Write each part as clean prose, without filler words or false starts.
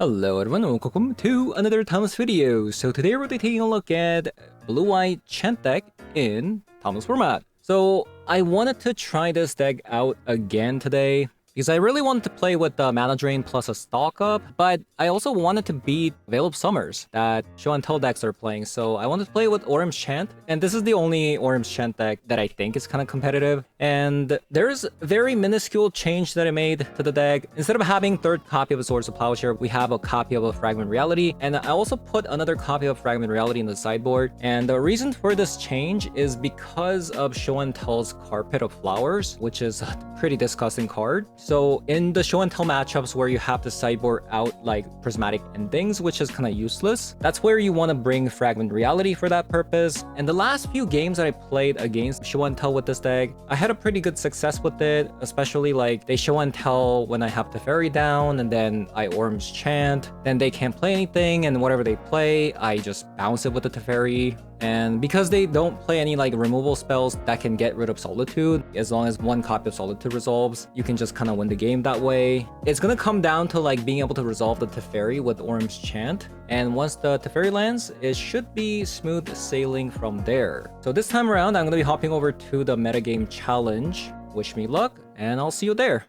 Hello everyone and welcome to another Thomas video. So today we're taking a look at blue-white Chant deck in Thomas format. So I wanted to try this deck out again today because I really wanted to play with the mana drain plus a stock up, but I also wanted to beat Veil of Summers that Show and Tell decks are playing. So I wanted to play with Orim's Chant, and this is the only Orim's Chant deck that I think is kind of competitive. And there's a very minuscule change that I made to the deck. Instead of having third copy of a Swords of Plowshare, we have a copy of a Fragment Reality, and I also put another copy of Fragment Reality in the sideboard. And the reason for this change is because of Show and Tell's Carpet of Flowers, which is a pretty disgusting card. So in the Show and Tell matchups where you have to sideboard out like Prismatic Endings, which is kind of useless, that's where you want to bring Fragment Reality for that purpose. And the last few games that I played against Show and Tell with this deck, I had a pretty good success with it, especially like they Show and Tell when I have Teferi down, and then I Orim's Chant, then they can't play anything, and whatever they play, I just bounce it with the Teferi. And because they don't play any like removal spells that can get rid of Solitude, as long as one copy of Solitude resolves, you can just kind of win the game that way. It's gonna come down to like being able to resolve the Teferi with Orim's Chant. And once the Teferi lands, it should be smooth sailing from there. So this time around, I'm gonna be hopping over to the Metagame challenge. Wish me luck, and I'll see you there.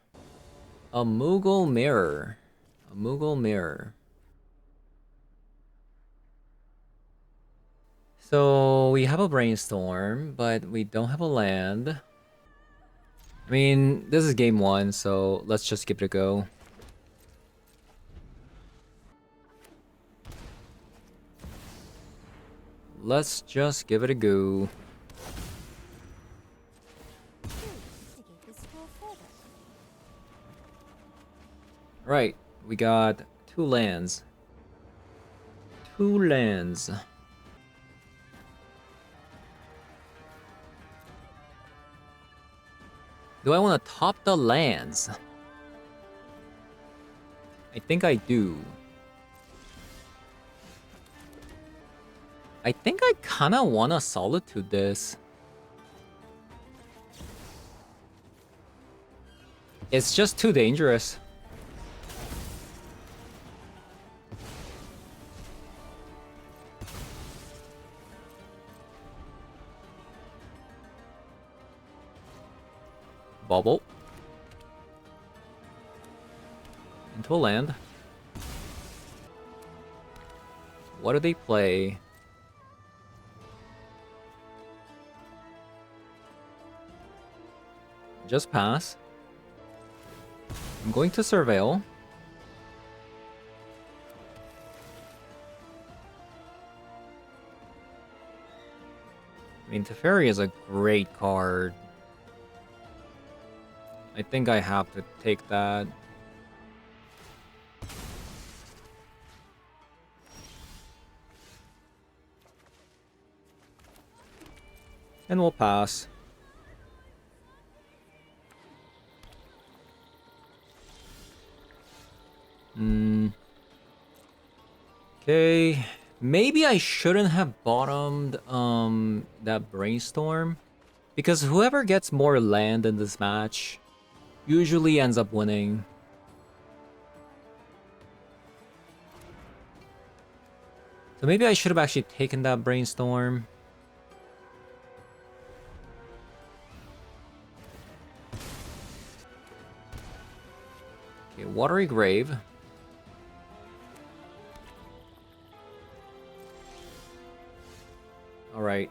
A Moogle Mirror. A Moogle Mirror. So we have a Brainstorm, but we don't have a land. I mean, this is game one, so let's just give it a go. Let's just give it a go. Right, we got two lands. Two lands. Do I want to top the lands? I think I do. I think I kind of want to Solitude this. It's just too dangerous. Bubble. Into a land. What do they play? Just pass. I'm going to Surveil. I mean, Teferi is a great card. I think I have to take that. And we'll pass. Okay. Maybe I shouldn't have bottomed that Brainstorm, because whoever gets more land in this match usually ends up winning. So maybe I should have actually taken that Brainstorm. Okay, Watery Grave. Alright.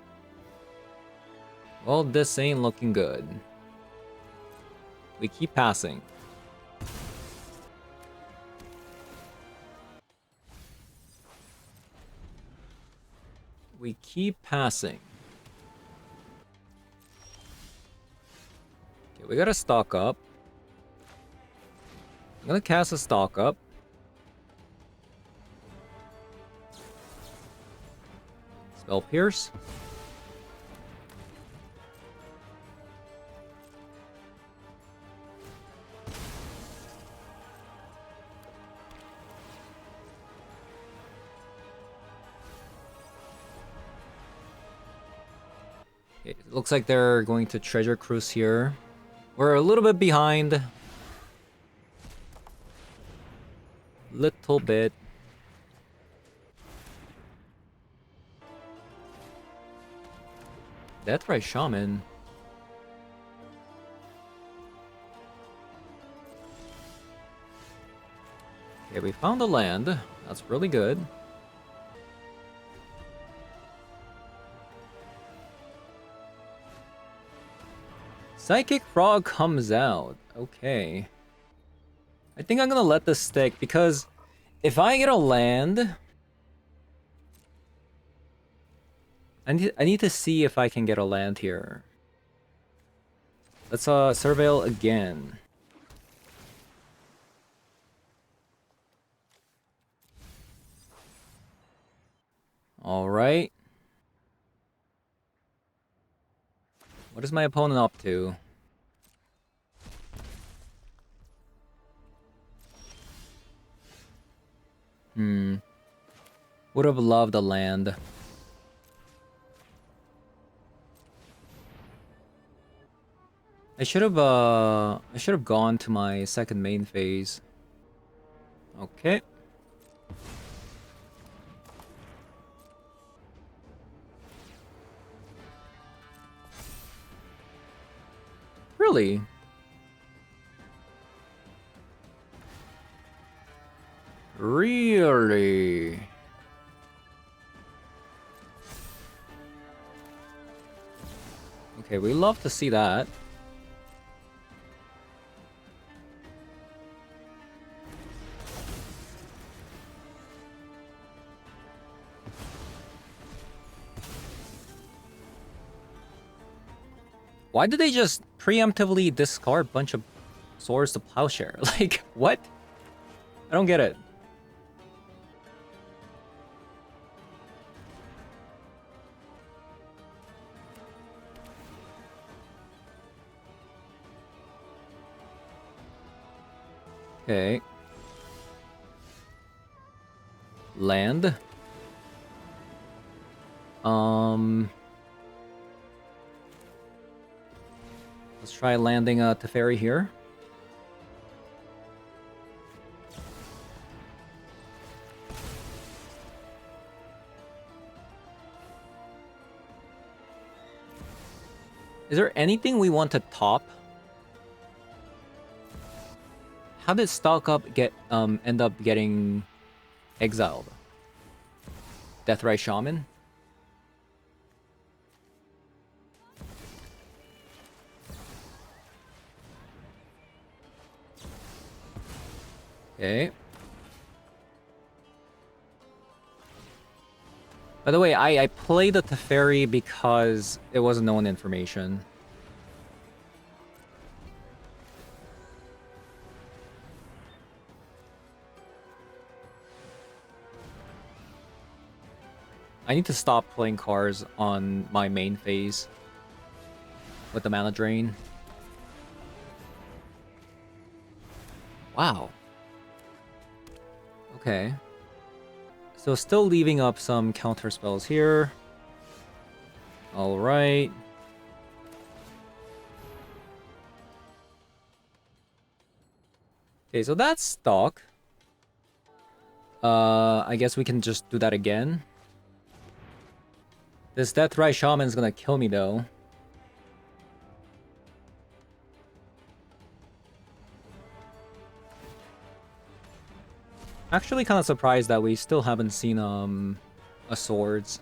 Well, this ain't looking good. We keep passing. We keep passing. Okay, we gotta stock up. I'm gonna cast a stock up. Spell Pierce. It looks like they're going to Treasure Cruise here. We're a little bit behind. little bit. Deathray Shaman. Okay, we found the land. That's really good. Psychic Frog comes out. Okay. I think I'm gonna let this stick because if I get a land, I need to see if I can get a land here. Let's surveil again. All right. What is my opponent up to? Would have loved a land. I should have gone to my second main phase. Okay. Really? Really? Okay, we love to see that. Why did they just preemptively discard a bunch of swords to plowshare? Like, what? I don't get it. Okay. Land. Let's try landing a Teferi here. Is there anything we want to top? How did Stalk Up end up getting exiled? Deathray Shaman? Okay. By the way, I played the Teferi because it was known information. I need to stop playing cards on my main phase with the mana drain. Wow. Okay. So still leaving up some counter spells here. Alright. Okay, so that's stock. I guess we can just do that again. This Deathray Shaman's gonna kill me though. Actually kind of surprised that we still haven't seen a swords.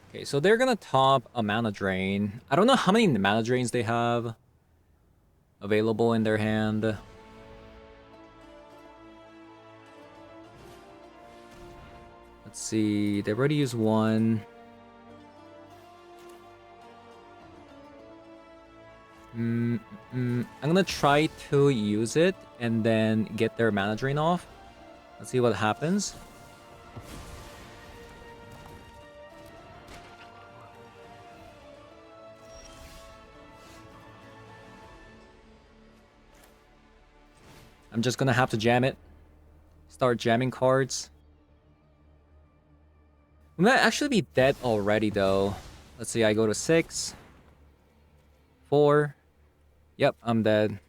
Okay, so they're gonna top a mana drain. I don't know how many mana drains they have available in their hand. Let's see, they've already used one. I'm gonna try to use it and then get their mana drain off. Let's see what happens. I'm just gonna have to jam it. Start jamming cards. We might actually be dead already though. Let's see, I go to 6, 4. Yep, I'm dead.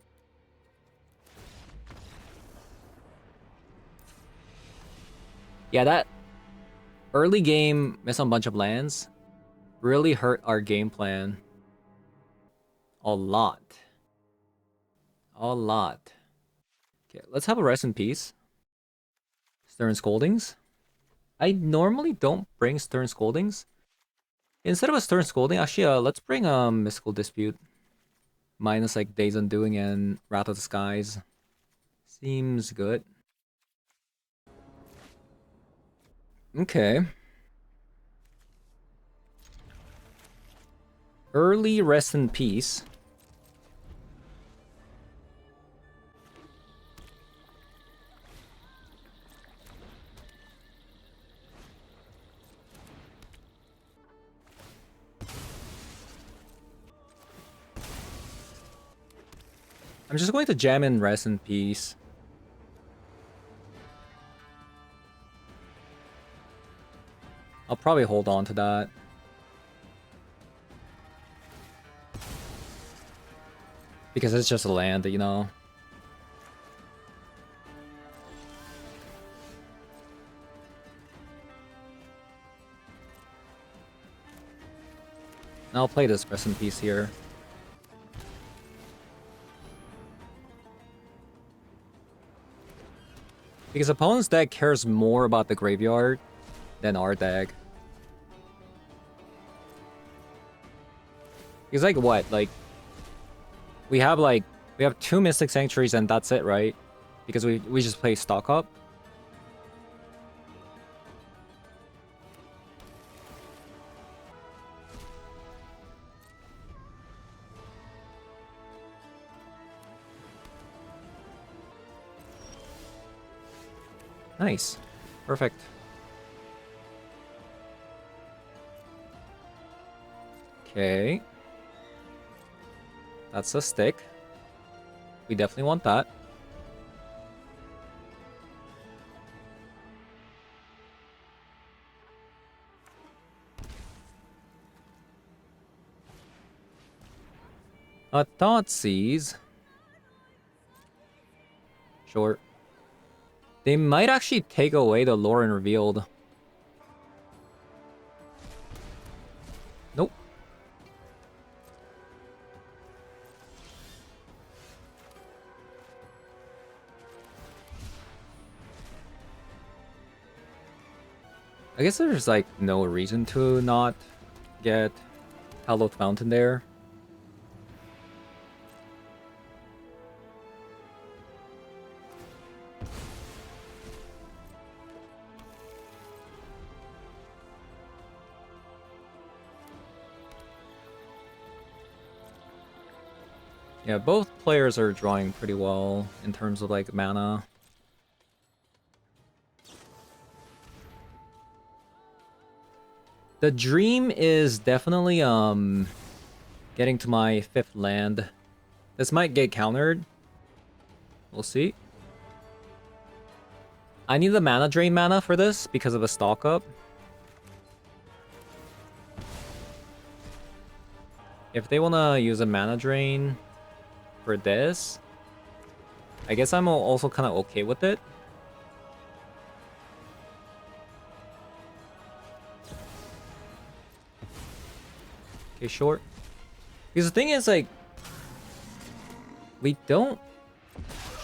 Yeah, that early game miss on a bunch of lands really hurt our game plan. A lot. A lot. Okay, let's have a rest in peace. Stern Scoldings. I normally don't bring Stern Scoldings. Instead of a Stern Scolding, actually, let's bring Mystical Dispute. Minus like Days Undoing and Wrath of the Skies. Seems good. Okay. Early rest in peace. I'm just going to jam in rest in peace. I'll probably hold on to that. Because it's just a land, you know. I'll play this rest in peace here. Because opponent's deck cares more about the graveyard than our deck. Because like what? Like we have 2 Mystic Sanctuaries and that's it, right? Because we just play stock up. Nice. Perfect. Okay. That's a stick. We definitely want that. A Thoughtseize. Sure. They might actually take away the lore and revealed. Nope. I guess there's like no reason to not get Hallowed Fountain there. Yeah, both players are drawing pretty well in terms of like mana. The dream is definitely getting to my 5th land. This might get countered. We'll see. I need the mana drain mana for this because of a stock up. If they wanna use a mana drain for this, I guess I'm also kind of okay with it. Okay, short. Because the thing is, like, we don't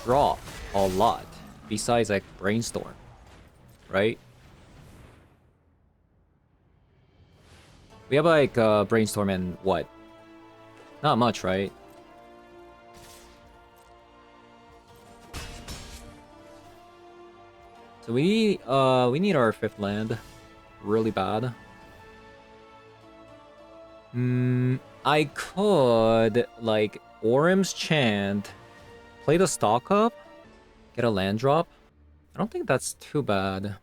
draw a lot besides, like, Brainstorm, right? We have, like, Brainstorm and what? Not much, right? So we need our 5th land really bad. I could, like, Orem's Chant, play the stock up, get a land drop. I don't think that's too bad.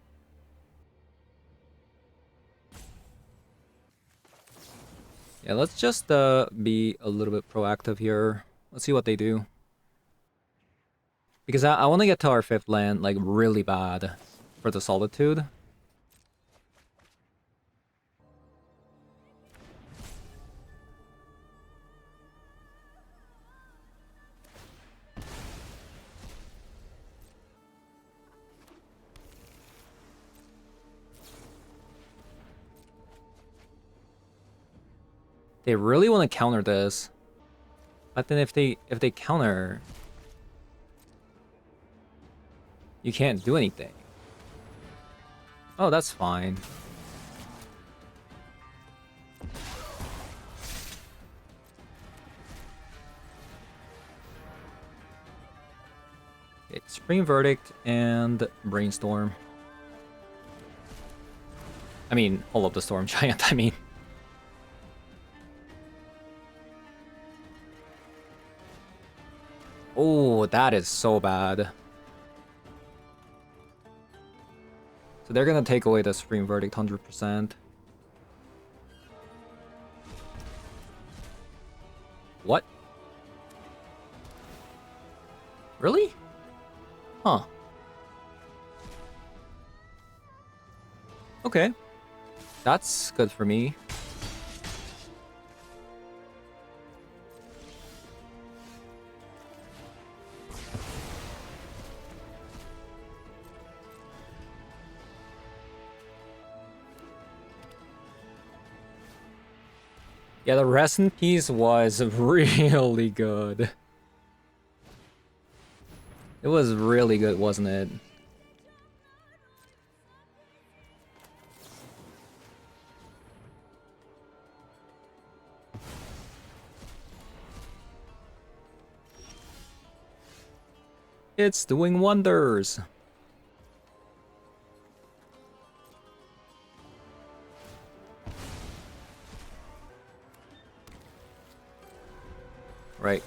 Yeah, let's just be a little bit proactive here. Let's see what they do. Because I want to get to our 5th land, like, really bad for the Solitude. They really want to counter this. But then if they counter, you can't do anything. Oh, that's fine. It's Spring Verdict and Brainstorm. I mean, all of the Storm Giant, I mean. Oh, that is so bad. So they're gonna take away the Supreme Verdict 100%. What? Really? Huh. Okay. That's good for me. Yeah, the rest in peace was really good. It was really good, wasn't it? It's doing wonders. Right.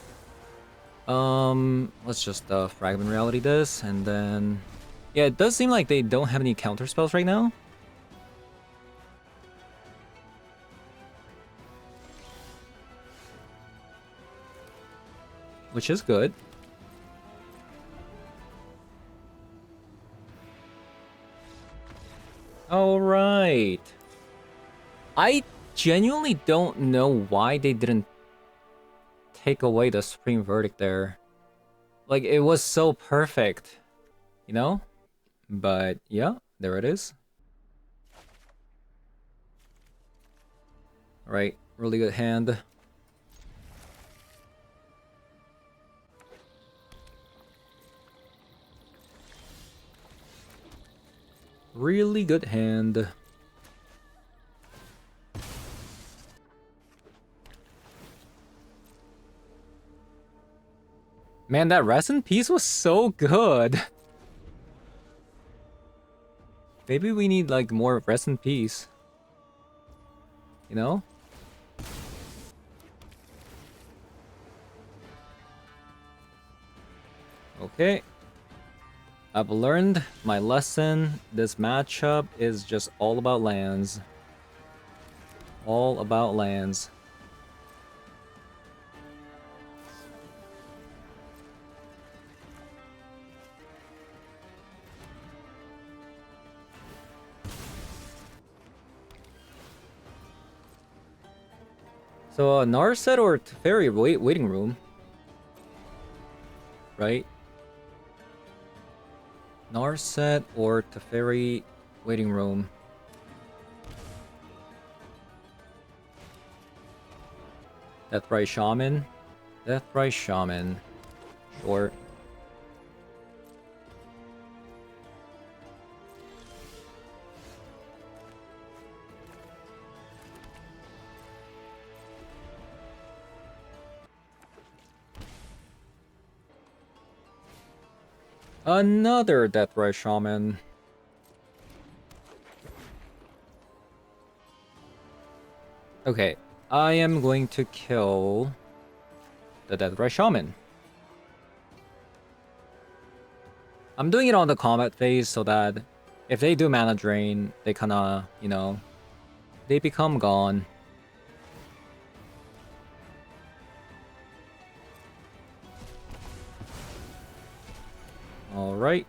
Let's just fragment reality this, and then yeah, it does seem like they don't have any counter spells right now. Which is good. All right. I genuinely don't know why they didn't take away the Supreme Verdict there. Like, it was so perfect, you know? But yeah, there it is. All right, really good hand. Really good hand. Man, that rest in peace was so good. Maybe we need like more rest in peace. You know? Okay. I've learned my lesson. This matchup is just all about lands. All about lands. So, Narset or Teferi waiting room? Right? Narset or Teferi waiting room? Deathbright Shaman? Deathbright Shaman. Sure. Another Deathbright Shaman. Okay, I am going to kill the Deathbright Shaman. I'm doing it on the combat phase so that if they do mana drain, they kinda, you know, they become gone. Alright.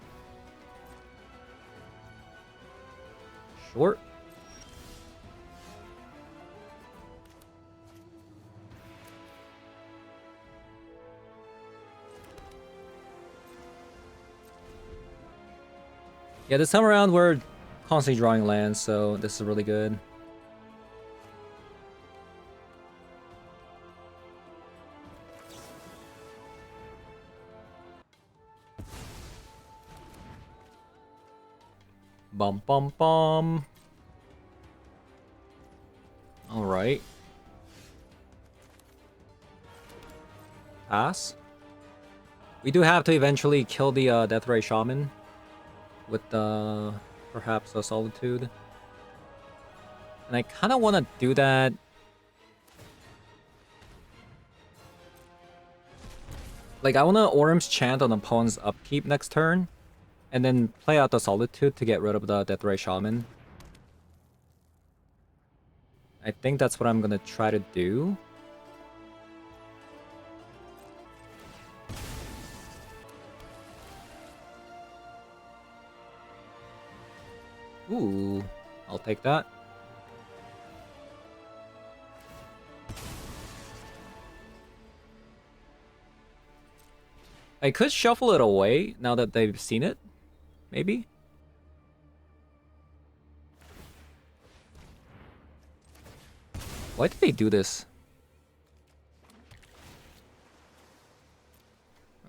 Short. Yeah, this time around we're constantly drawing lands, so this is really good. Bum bum bum. Alright. Pass. We do have to eventually kill the Deathray Shaman with perhaps a Solitude. And I kind of want to do that. Like, I want to Orm's Chant on opponent's upkeep next turn. And then play out the Solitude to get rid of the Deathray Shaman. I think that's what I'm going to try to do. Ooh, I'll take that. I could shuffle it away now that they've seen it. Maybe? Why did they do this?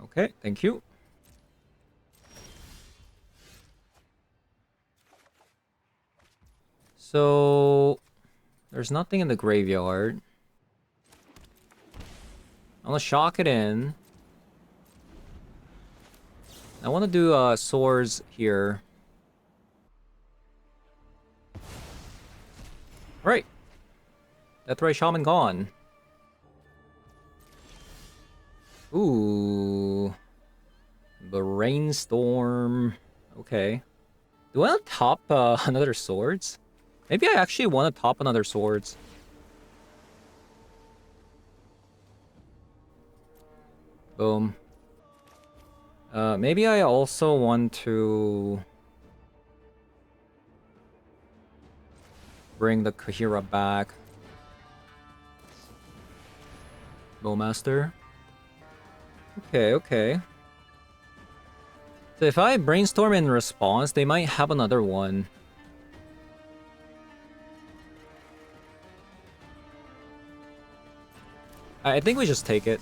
Okay, thank you. So, there's nothing in the graveyard. I'm gonna shock it in. I want to do swords here. Right. Deathray Shaman gone. Ooh. Brainstorm. Okay. Do I want to top another swords? Maybe I actually want to top another swords. Boom. Maybe I also want to bring the Kahira back. Bowmaster. Okay, okay. So if I brainstorm in response, they might have another one. I think we just take it.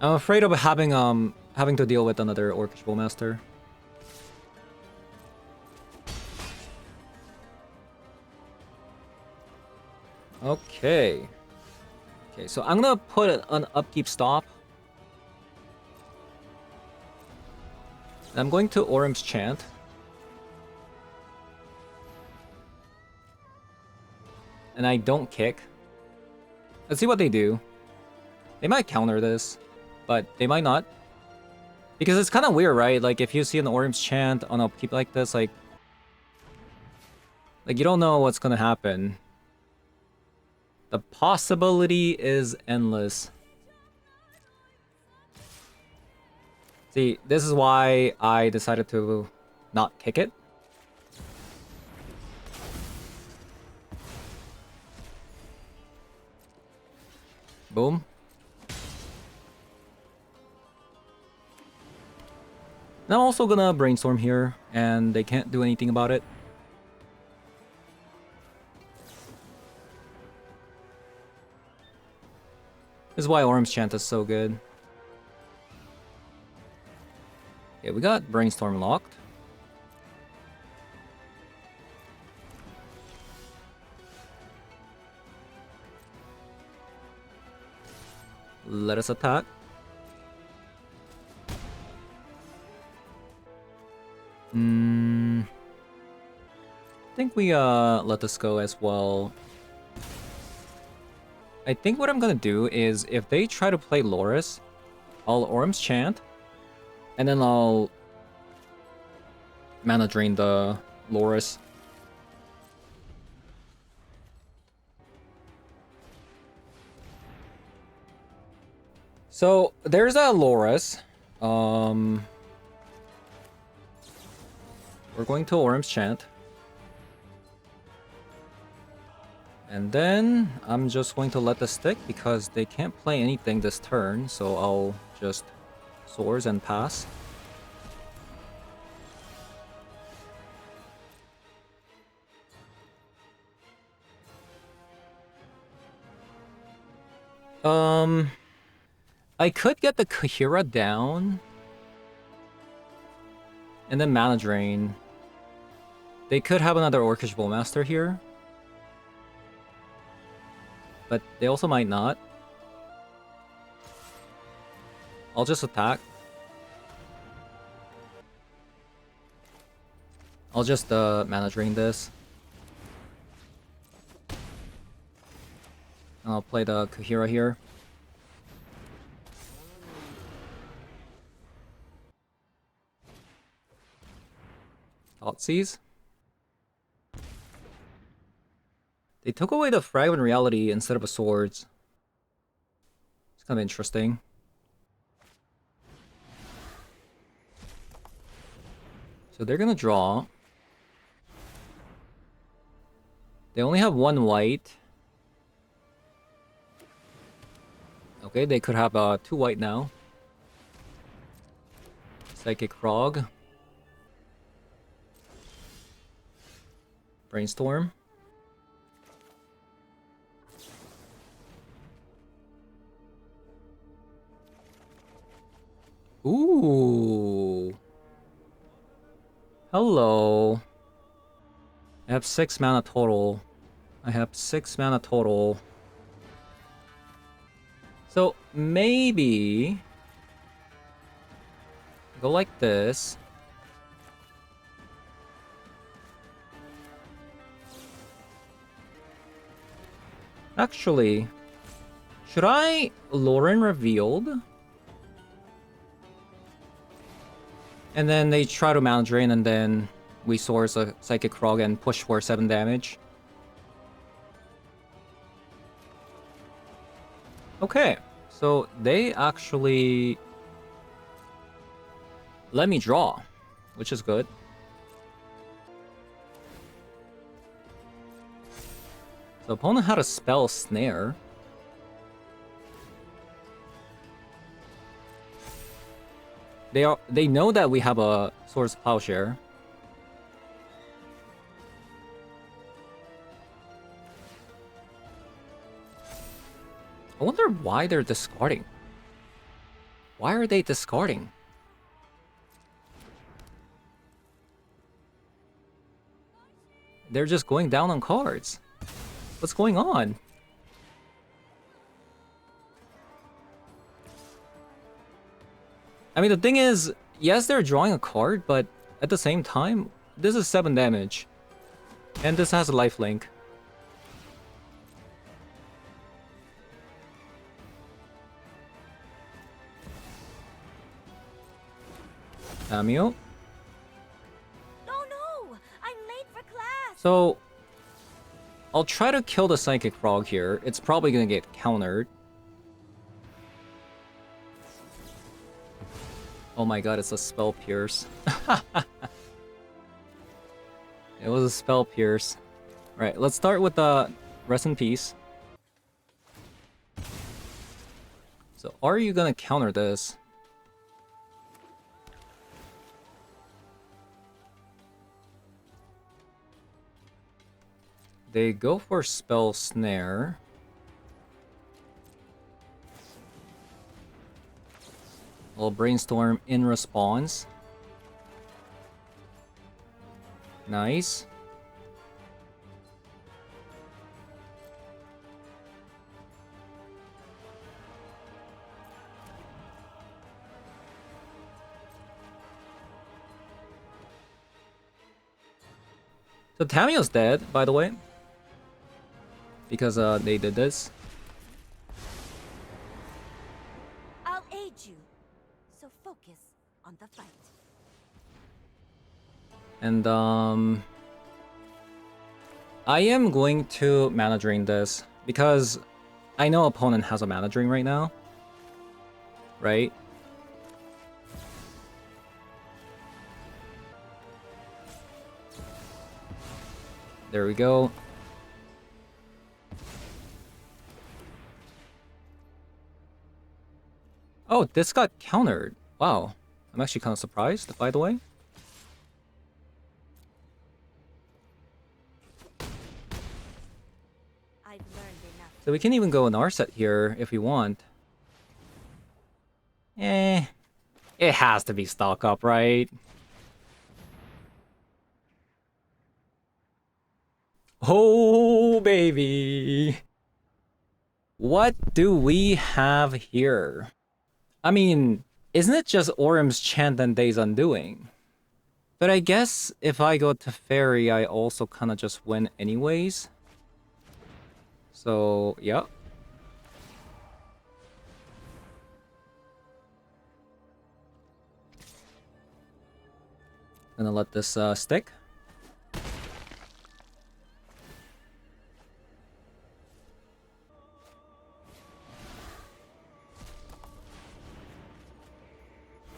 I'm afraid of having to deal with another Orcish Bowmaster. Okay. Okay, so I'm gonna put an upkeep stop. I'm going to Orm's Chant. And I don't kick. Let's see what they do. They might counter this, but they might not. Because it's kind of weird, right? Like, if you see an Orm's Chant on upkeep like this, like you don't know what's gonna happen. The possibility is endless. See, this is why I decided to not kick it. Boom. And I'm also gonna brainstorm here, and they can't do anything about it. This is why Orm's Chant is so good. Okay, we got Brainstorm locked. Let us attack. I think we let this go as well. I think what I'm gonna do is if they try to play Loris, I'll Orm's Chant, and then I'll mana drain the Loris. So there's a Loris. We're going to Orm's Chant. And then I'm just going to let this stick because they can't play anything this turn, so I'll just swords and pass. I could get the Kahira down. And then Mana Drain. They could have another Orcish Bowmaster here. But they also might not. I'll just attack. I'll just Mana Drain this. And I'll play the Kahira here. Thoughtseize. They took away the Fragment Reality instead of a Swords. It's kind of interesting. So they're gonna draw. They only have one white. Okay, they could have 2 white now. Psychic Frog. Brainstorm. Ooh. Hello. I have 6 mana total. So maybe go like this. Actually, should I Lauren Revealed? And then they try to Mana Drain, and then we source a Psychic Frog and push for 7 damage. Okay, so they actually let me draw, which is good. So opponent had a spell Snare. They know that we have a Swords Plowshare. I wonder why they're discarding. Why are they discarding? They're just going down on cards. What's going on? I mean, the thing is, yes, they're drawing a card, but at the same time, this is 7 damage. And this has a lifelink. Cameo. Oh no! I'm late for class! So, I'll try to kill the Psychic Frog here. It's probably gonna get countered. Oh my god, it's a Spell Pierce. It was a Spell Pierce. Right, let's start with the Rest in Peace. So, are you gonna counter this? They go for Spell Snare. I'll Brainstorm in response. Nice. So Tamiyo's dead, by the way. Because they did this. I'll aid you. So focus on the fight. And I am going to Mana Drain this because I know opponent has a Mana Drain right now. Right? There we go. Oh, this got countered. Wow. I'm actually kind of surprised, by the way. I've learned enough. So we can even go in our set here if we want. It has to be stock up, right? Oh, baby. What do we have here? I mean, isn't it just Orym's Chant and Day's Undoing? But I guess if I go to Fairy, I also kind of just win anyways. So, yep. Gonna let this stick.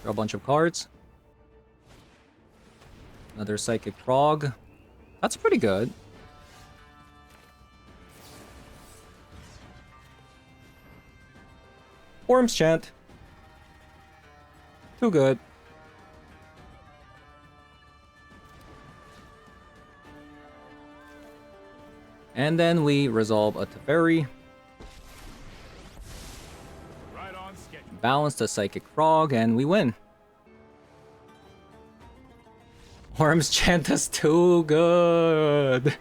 Draw a bunch of cards. Another Psychic Frog. That's pretty good. Orym's Chant. Too good. And then we resolve a Teferi. Right on schedule. Balance the Psychic Frog, and we win. Orym's Chant is too good.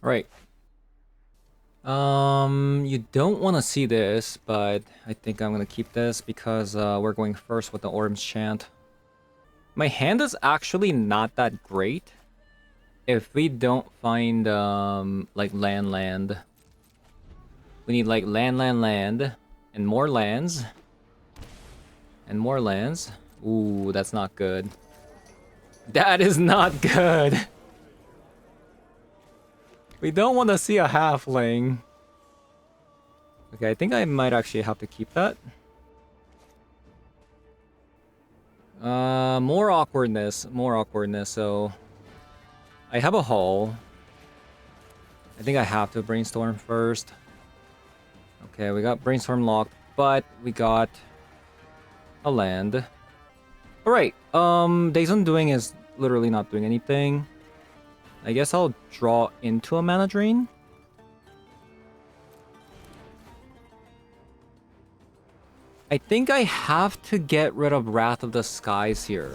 Right. You don't want to see this, but I think I'm gonna keep this because we're going first with the Orym's Chant. My hand is actually not that great. If we don't find like land, we need like land, and more lands, and more lands. Ooh, that's not good. That is not good. We don't want to see a halfling. Okay, I think I might actually have to keep that. More awkwardness, so... I have a hull. I think I have to brainstorm first. Okay, we got brainstorm locked, but we got a land. Alright, Days Undoing is literally not doing anything. I guess I'll draw into a mana drain. I think I have to get rid of Wrath of the Skies here.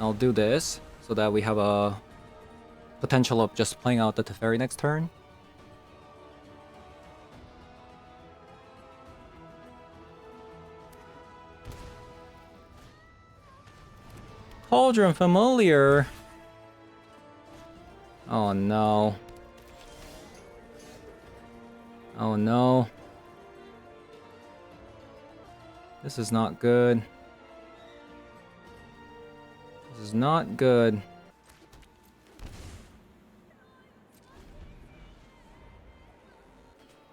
I'll do this so that we have a potential of just playing out the Teferi next turn. Cauldron Familiar. Oh no. Oh no. This is not good. This is not good.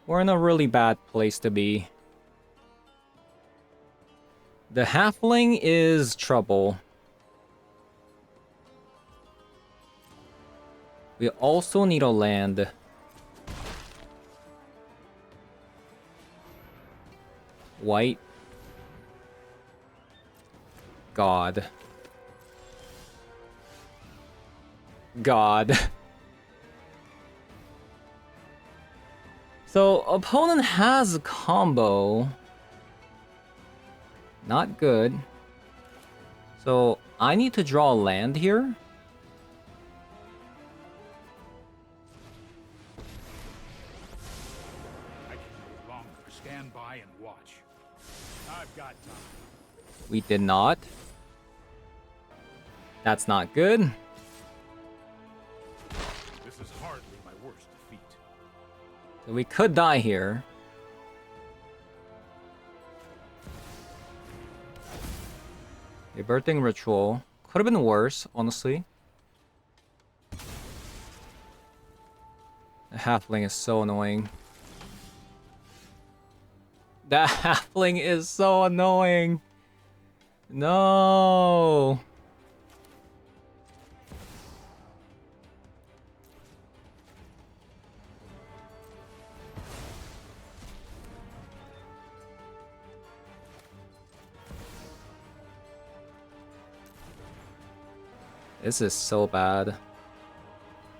We're in a really bad place to be. The halfling is trouble. We also need a land. White. God. God. So, opponent has a combo. Not good. So, I need to draw a land here. I can no longer stand by and watch. I've got time. We did not. That's not good. This is hardly my worst defeat. So we could die here. A birthing ritual. Could have been worse, honestly. The halfling is so annoying. The halfling is so annoying. No. This is so bad.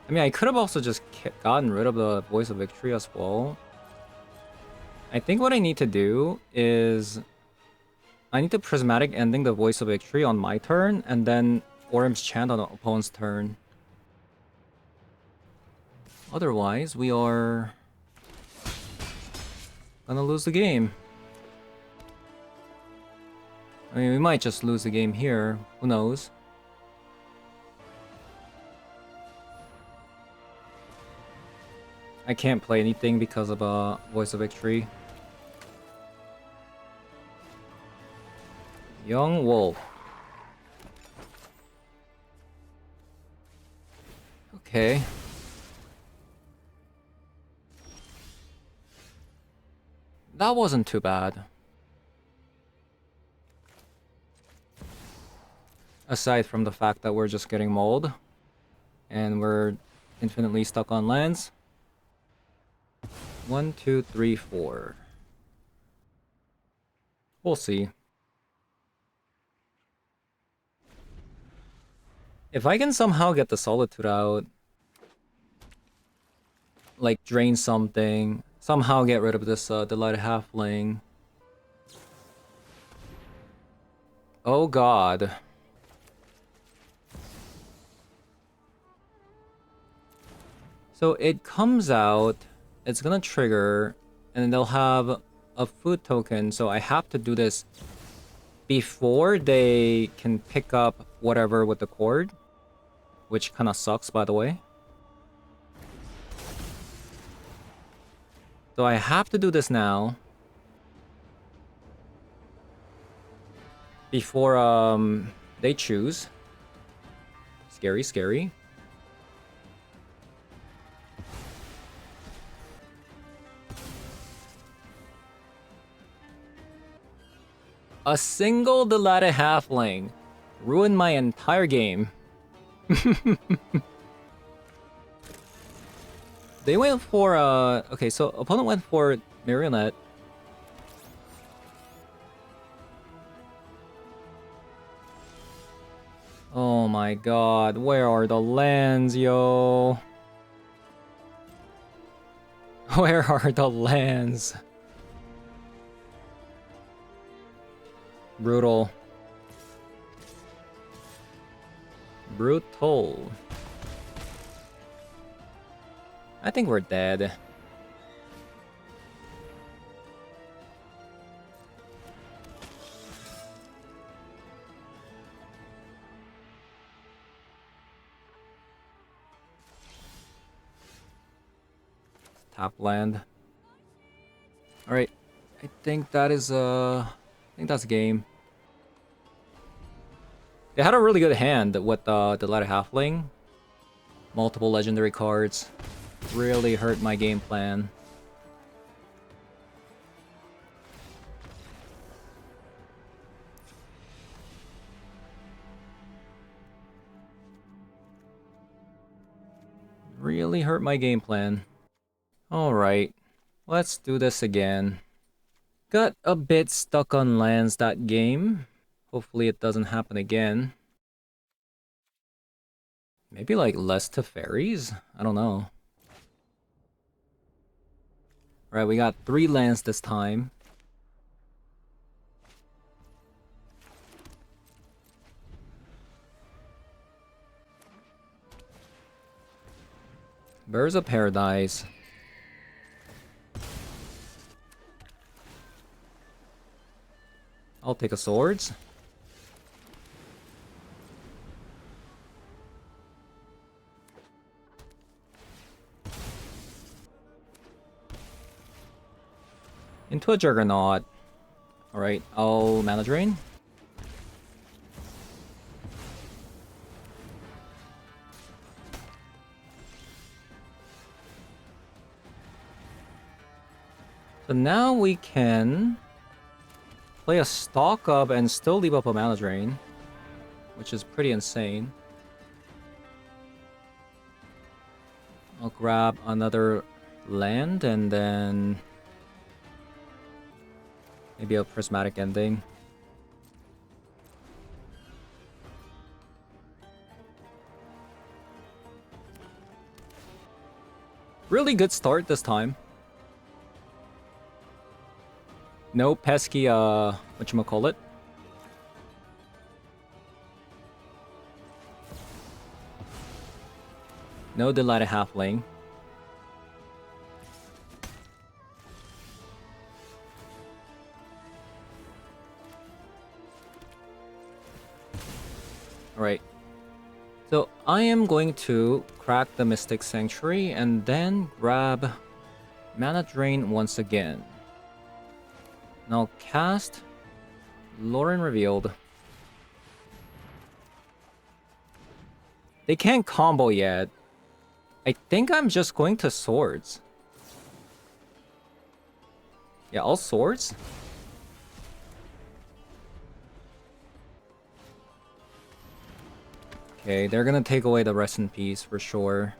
I mean, I could have also just gotten rid of the Voice of Victory as well. I think what I need to do is I need to Prismatic Ending the Voice of Victory on my turn, and then Orm's Chant on the opponent's turn. Otherwise, we are gonna lose the game. I mean, we might just lose the game here. Who knows? I can't play anything because of Voice of Victory. Young Wolf. Okay. That wasn't too bad. Aside from the fact that we're just getting mauled. And we're infinitely stuck on lands. 1, 2, 3, 4. We'll see. If I can somehow get the Solitude out, like drain something, somehow get rid of this Delighted Halfling. Oh god. So it comes out, it's gonna trigger, and they'll have a food token, so I have to do this before they can pick up whatever with the cord, which kind of sucks, by the way. So I have to do this now before they choose. Scary, scary. A single Delighted Halfling ruined my entire game. They went for okay, so opponent went for Marionette. Oh my god, where are the lands, yo? Where are the lands? Brutal. Brutal. I think we're dead. Top land. Alright. I think that is I think that's game. They had a really good hand with the Delighted Halfling. Multiple legendary cards. Really hurt my game plan. Really hurt my game plan. Alright, let's do this again. Got a bit stuck on lands that game. Hopefully it doesn't happen again. Maybe like less to fairies? I don't know. Alright, we got 3 lands this time. Birds of Paradise. I'll take a swords. Into a Juggernaut. Alright, I'll mana drain. So now we can play a Stalk Up and still leave up a mana drain, which is pretty insane. I'll grab another land and then maybe a Prismatic Ending. Really good start this time. No pesky, whatchamacallit. No delighted halfling. Alright. So I am going to crack the Mystic Sanctuary and then grab Mana Drain once again. Now cast Lauren Revealed. They can't combo yet. I think I'm just going to Swords. Yeah, all Swords. Okay, they're gonna take away the Rest in Peace for sure.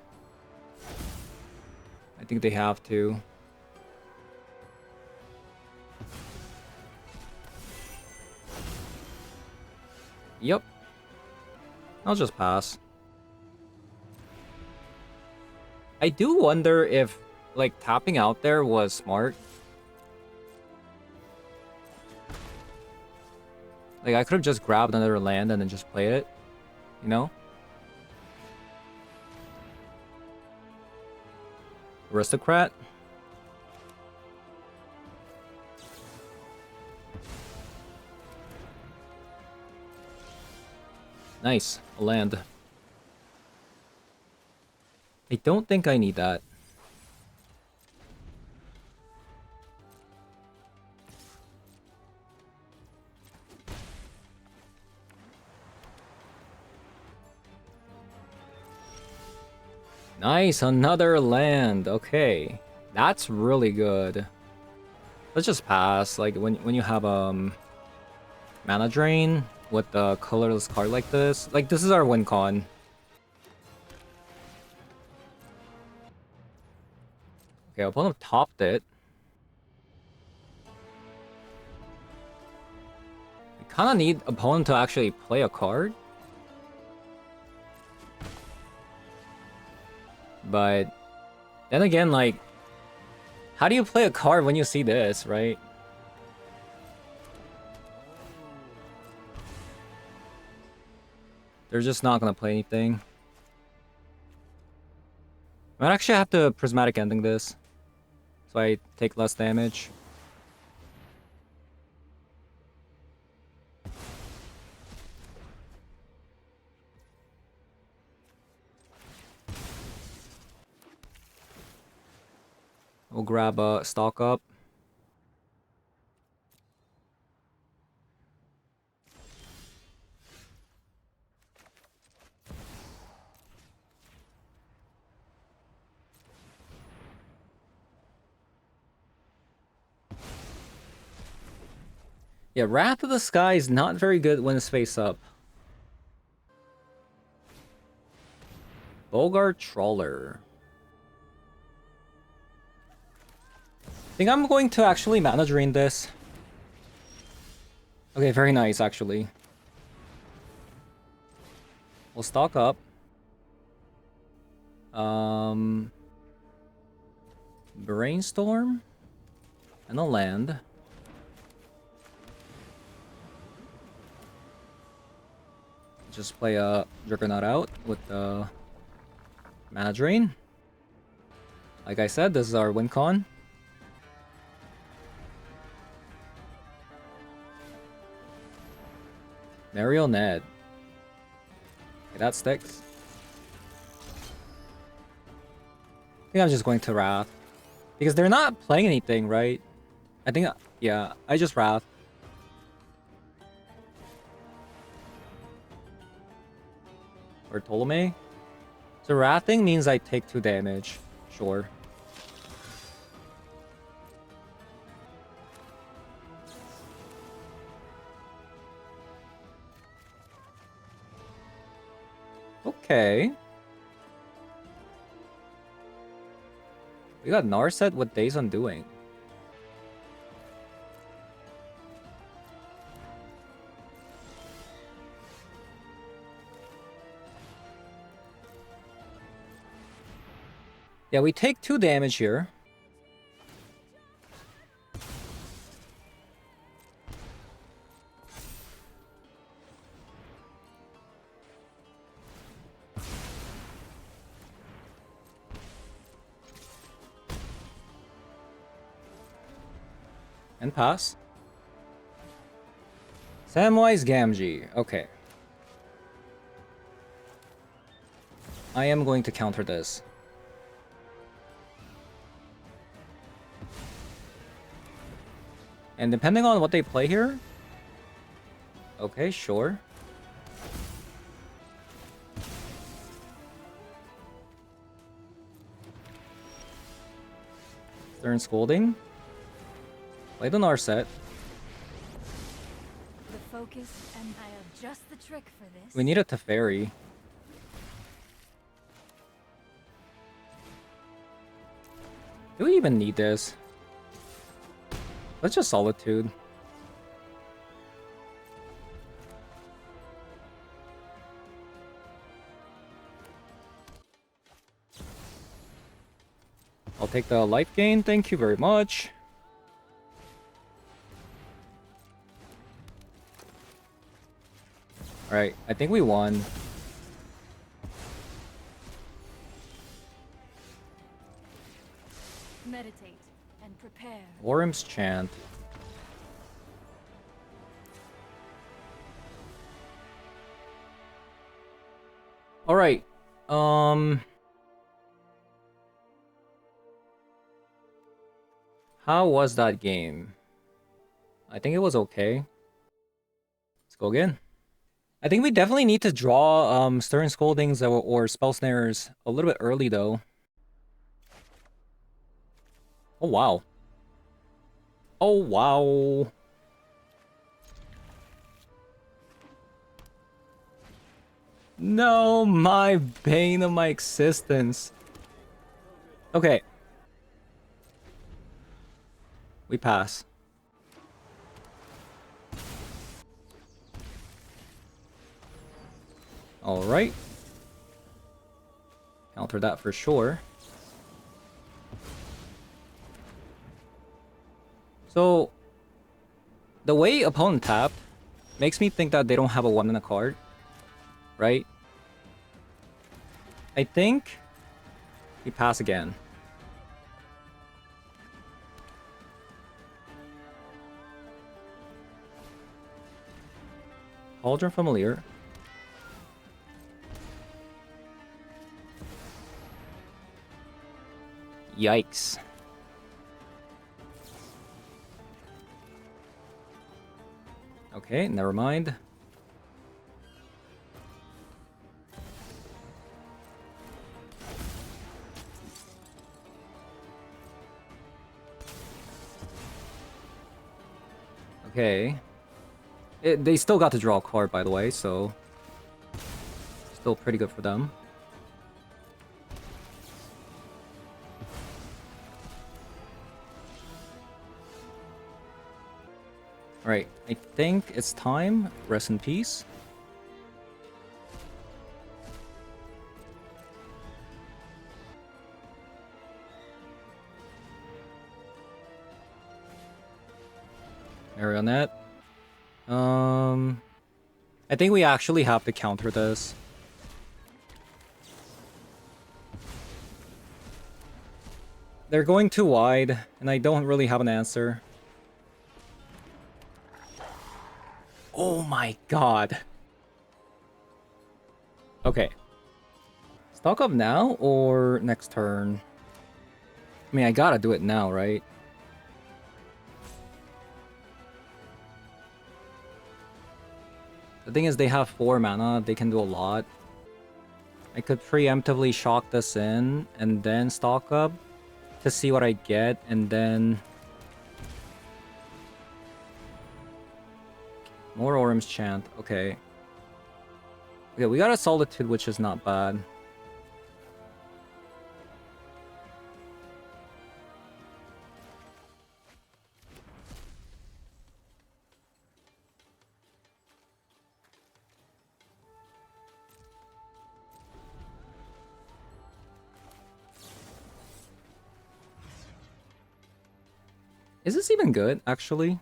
I think they have to. Yep. I'll just pass. I do wonder if, like, tapping out there was smart. Like, I could have just grabbed another land and then just played it. You know? Aristocrat. Nice. A land. I don't think I need that. Nice, another land. Okay. That's really good. Let's just pass. Like when you have mana drain with the colorless card like this. Like this is our win con. Okay, opponent topped it. We kinda need opponent to actually play a card. But then again, like, how do you play a card when you see this, right? They're just not gonna play anything. I might actually have to prismatic ending this, so I take less damage. We'll grab a stock up. Yeah, Wrath of the Sky is not very good when it's face up. Bogart Trawler. I think I'm going to actually mana drain this. Okay, very nice actually. We'll stock up. Brainstorm and a land. Just play a Juggernaut out with the mana drain. Like I said, this is our win con. Marionette. Okay, that sticks. I think I'm just going to Wrath. Because they're not playing anything, right? I think, yeah, I just Wrath. Or Ptolemy. So Wrathing means I take 2 damage. Sure. Okay. We got Narset with Days Undoing. Yeah, we take 2 damage here. And pass. Samwise Gamgee. Okay. I am going to counter this. And depending on what they play here... Okay, sure. Stern Scolding. Play the Narset. The focus, and I have just the trick for this. We need a Teferi. Do we even need this? Let's just Solitude. I'll take the life gain, thank you very much. Alright, I think we won. Meditate and prepare. Worm's Chant. Alright, how was that game? I think it was okay. Let's go again. I think we definitely need to draw Stern Scoldings or Spell Snares a little bit early though. Oh wow. Oh wow. No, my bane of my existence. Okay. We pass. Alright. Counter that for sure. So, the way opponent tapped makes me think that they don't have a 1 in a card. Right? I think we pass again. Cauldron Familiar. Yikes. Okay, never mind. Okay. They still got to draw a card, by the way, so... Still pretty good for them. Alright, I think it's time. Rest in peace. Marionette. I think we actually have to counter this. They're going too wide, and I don't really have an answer. Oh my god. Okay. Stock up now or next turn? I mean, I gotta do it now, right? The thing is, they have 4 mana, they can do a lot. I could preemptively shock this in, and then stock up to see what I get, and then... More Orm's Chant, okay. Okay, we got a Solitude, which is not bad. Is this even good, actually?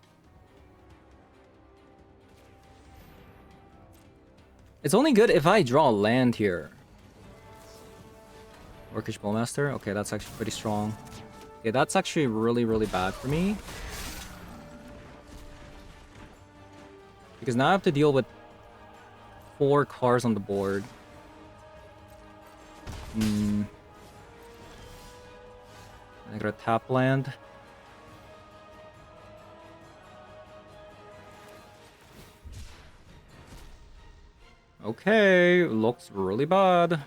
It's only good if I draw land here. Orcish Bowmaster? Okay, that's actually pretty strong. Okay, that's actually really, really bad for me. Because now I have to deal with 4 cards on the board. I gotta tap land. Okay, looks really bad.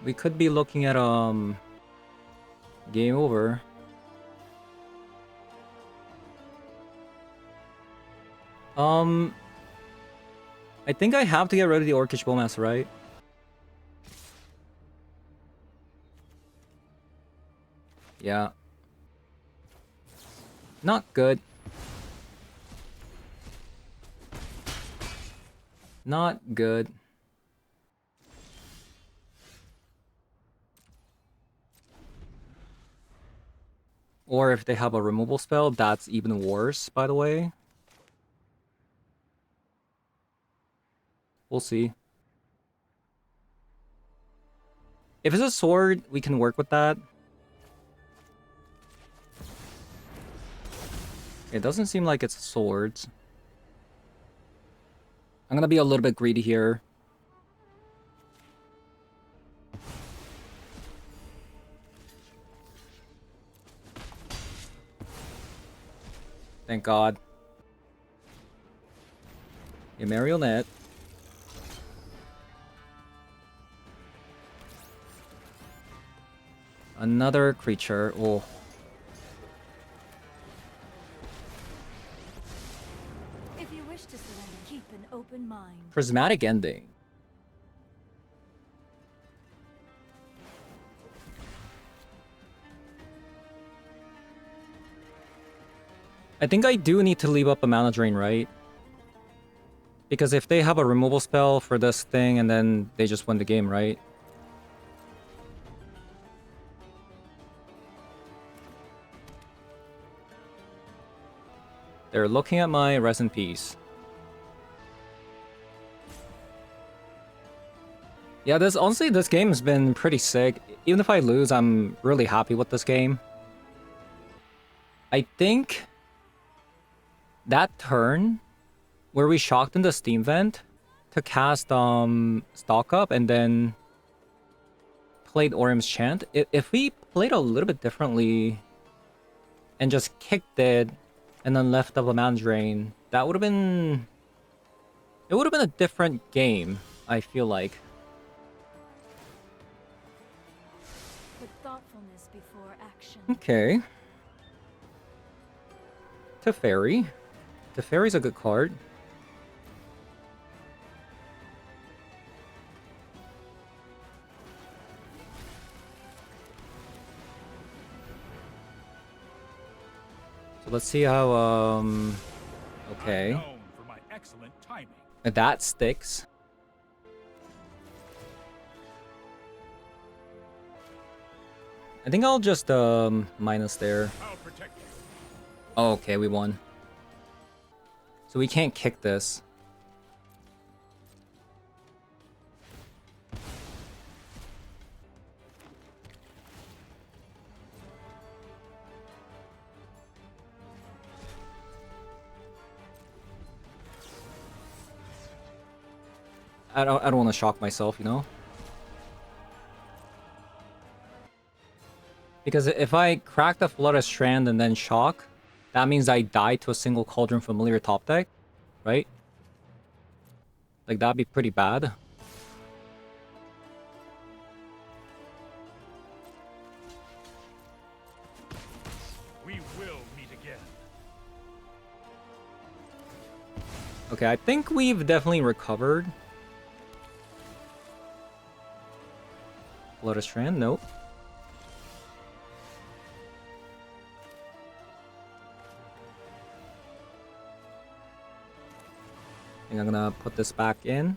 We could be looking at game over. I think I have to get rid of the Orcish Bowmaster, right? Yeah. Not good. Not good. Or if they have a removal spell, that's even worse, by the way. We'll see. If it's a sword, we can work with that. It doesn't seem like it's swords. I'm gonna be a little bit greedy here. Thank God. A marionette. Another creature. Oh. If you wish to surrender, keep an open mind. Prismatic ending. I think I do need to leave up a mana drain, right? Because if they have a removal spell for this thing and then they just win the game, right? They're looking at my Rest in Peace. Yeah, honestly, this game has been pretty sick. Even if I lose, I'm really happy with this game. I think that turn where we shocked in the Steam vent to cast Stock Up and then played Orium's Chant. If we played a little bit differently and just kicked it and then left up a mana drain, that would have been... It would have been a different game, I feel like. Put thoughtfulness before action. Okay. Teferi. Teferi's a good card. So let's see how, okay. I'm known for my excellent timing. That sticks. I think I'll just, minus there. I'll protect you. Oh, okay, we won. So we can't kick this. I don't want to shock myself, you know? Because if I crack the Flooded Strand and then shock, that means I die to a single Cauldron Familiar top deck, right? Like, that'd be pretty bad. We will meet again. Okay, I think we've definitely recovered. Flooded Strand, nope. think I'm gonna put this back in.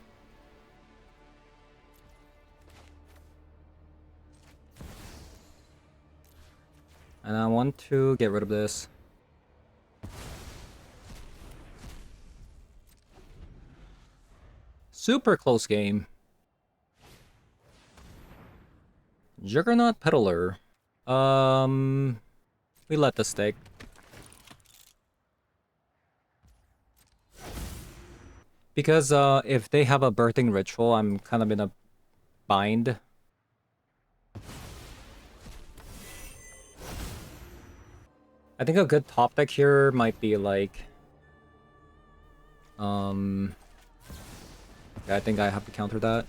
And I want to get rid of this. Super close game. Juggernaut Peddler. We let this stick. Because if they have a birthing ritual, I'm kind of in a bind. I think a good top deck here might be like... yeah, I think I have to counter that.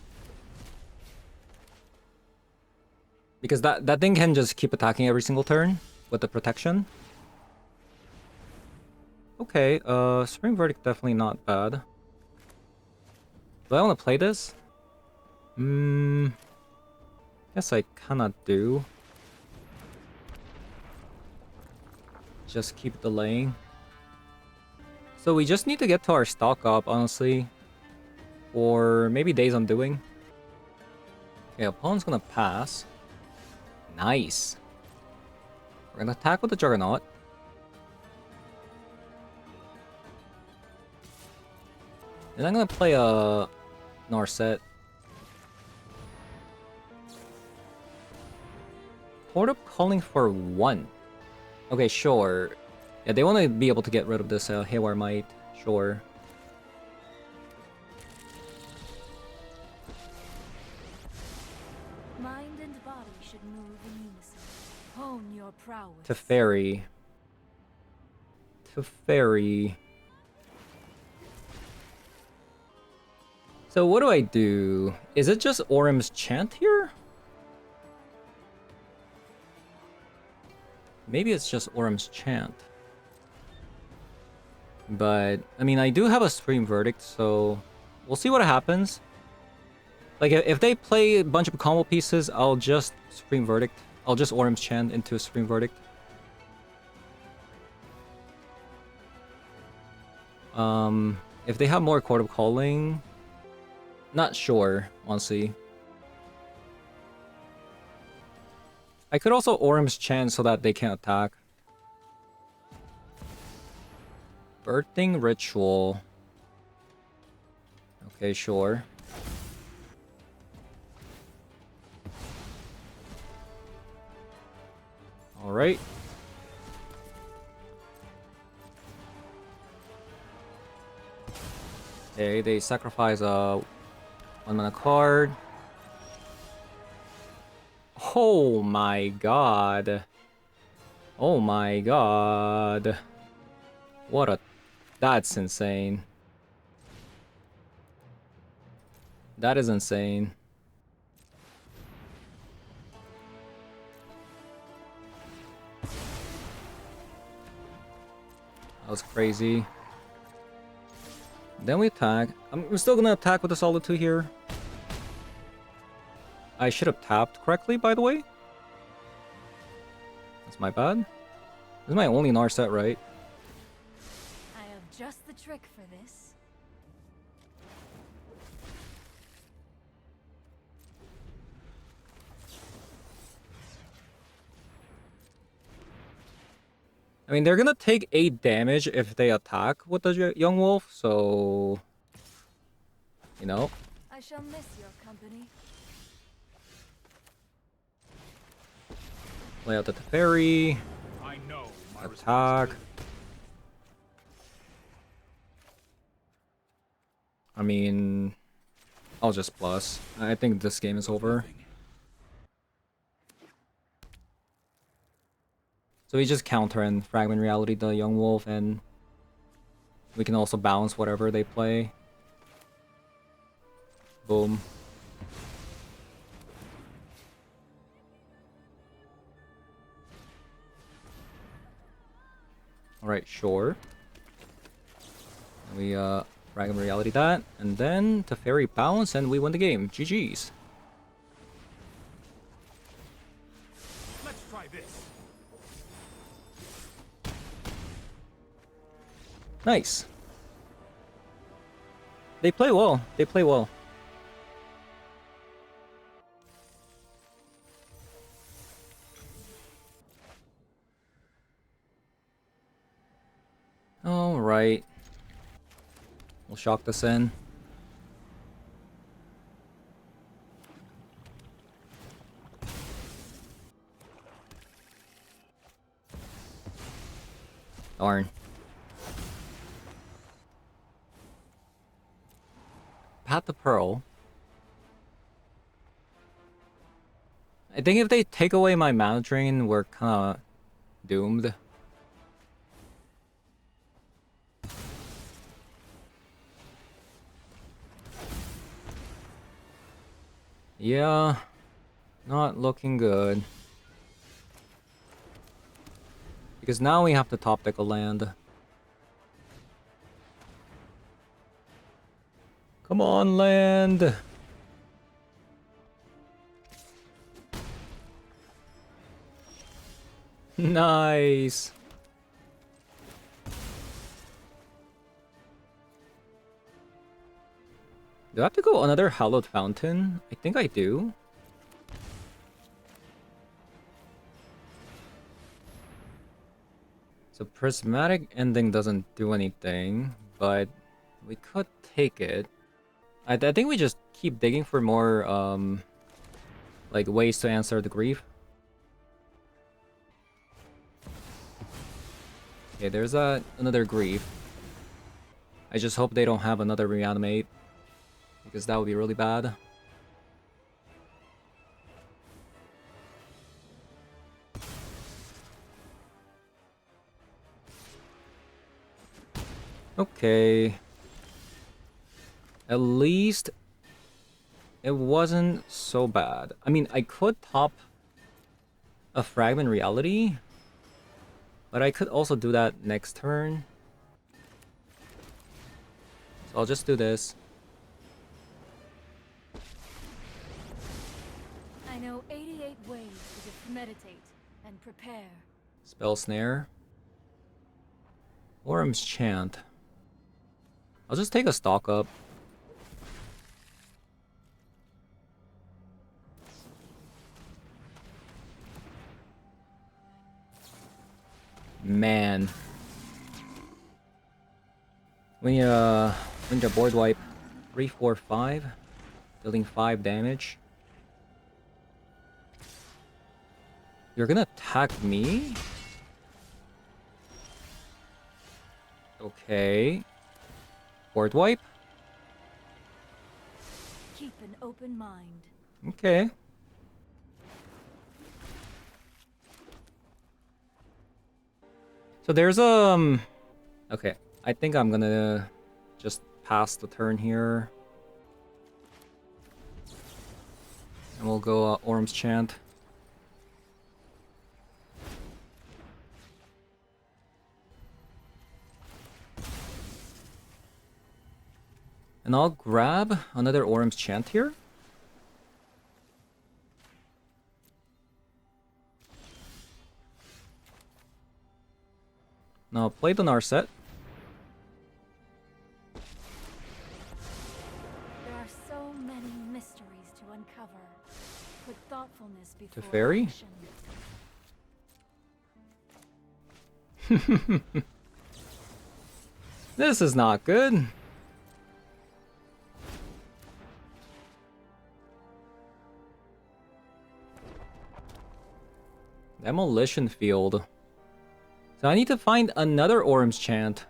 Because that thing can just keep attacking every single turn with the protection. Okay, Spring Verdict definitely not bad. Do I want to play this? Guess I kinda do. Just keep delaying. So we just need to get to our stock up, honestly. Or maybe Days Undoing. Okay, opponent's gonna pass. Nice. We're gonna attack with the Juggernaut. And I'm gonna play a Narset. Port up calling for 1. Okay, sure. Yeah, they want to be able to get rid of this Haywire Might. Sure. Mind and body should move in unison. Hone your prowess. Teferi. Teferi. So what do I do? Is it just Orym's Chant here? Maybe it's just Orym's Chant. But, I mean, I do have a Supreme Verdict, so we'll see what happens. Like, if they play a bunch of combo pieces, I'll just Supreme Verdict. I'll just Orym's Chant into a Supreme Verdict. If they have more Court of Calling, not sure, honestly. I could also Orym's Chant so that they can't attack. Birthing Ritual. Okay, sure. Alright. Okay, they sacrifice a 1-mana card. Oh my god. Oh my god. What a... That's insane. That is insane. That was crazy. Then we attack. I'm still gonna attack with the Solid 2 here. I should have tapped correctly, by the way. That's my bad. This is my only Narset, right? I have just the trick for this. I mean, they're gonna take 8 damage if they attack with the Young Wolf, so... You know. I shall miss your company. Play out the Teferi. I know my Attack. responsibility. I mean... I'll just plus. I think this game is over. So we just counter and Fragment Reality the Young Wolf, and we can also balance whatever they play. Boom. Alright, sure. We Fragment Reality that, and then Teferi balance, and we win the game. GG's. Let's try this. Nice. They play well. They play well. All right. We'll shock this in. Darn. Path to Pearl. I think if they take away my mana drain, we're kinda doomed. Yeah, not looking good. Because now we have to top deck a land. Come on, land! Nice! Do I have to go another Hallowed Fountain? I think I do. So Prismatic Ending doesn't do anything, but we could take it. I think we just keep digging for more, like, ways to answer the grief. Okay, there's another grief. I just hope they don't have another reanimate, because that would be really bad. Okay. At least it wasn't so bad. I mean, I could top a Fragment Reality, but I could also do that next turn. So I'll just do this. I know 88 ways to meditate and prepare. Spell Snare. Orm's Chant. I'll just take a stock up. Man. When you board wipe 3, 4, 5, dealing 5 damage. You're gonna attack me? Okay. Board wipe? Keep an open mind. Okay. So there's okay, I think I'm gonna just pass the turn here. And we'll go Orm's Chant. And I'll grab another Orm's Chant here. Now play the Narset. There are so many mysteries to uncover. Put thoughtfulness before To Fairy? action. This is not good. Demolition Field. So I need to find another Orm's Chant.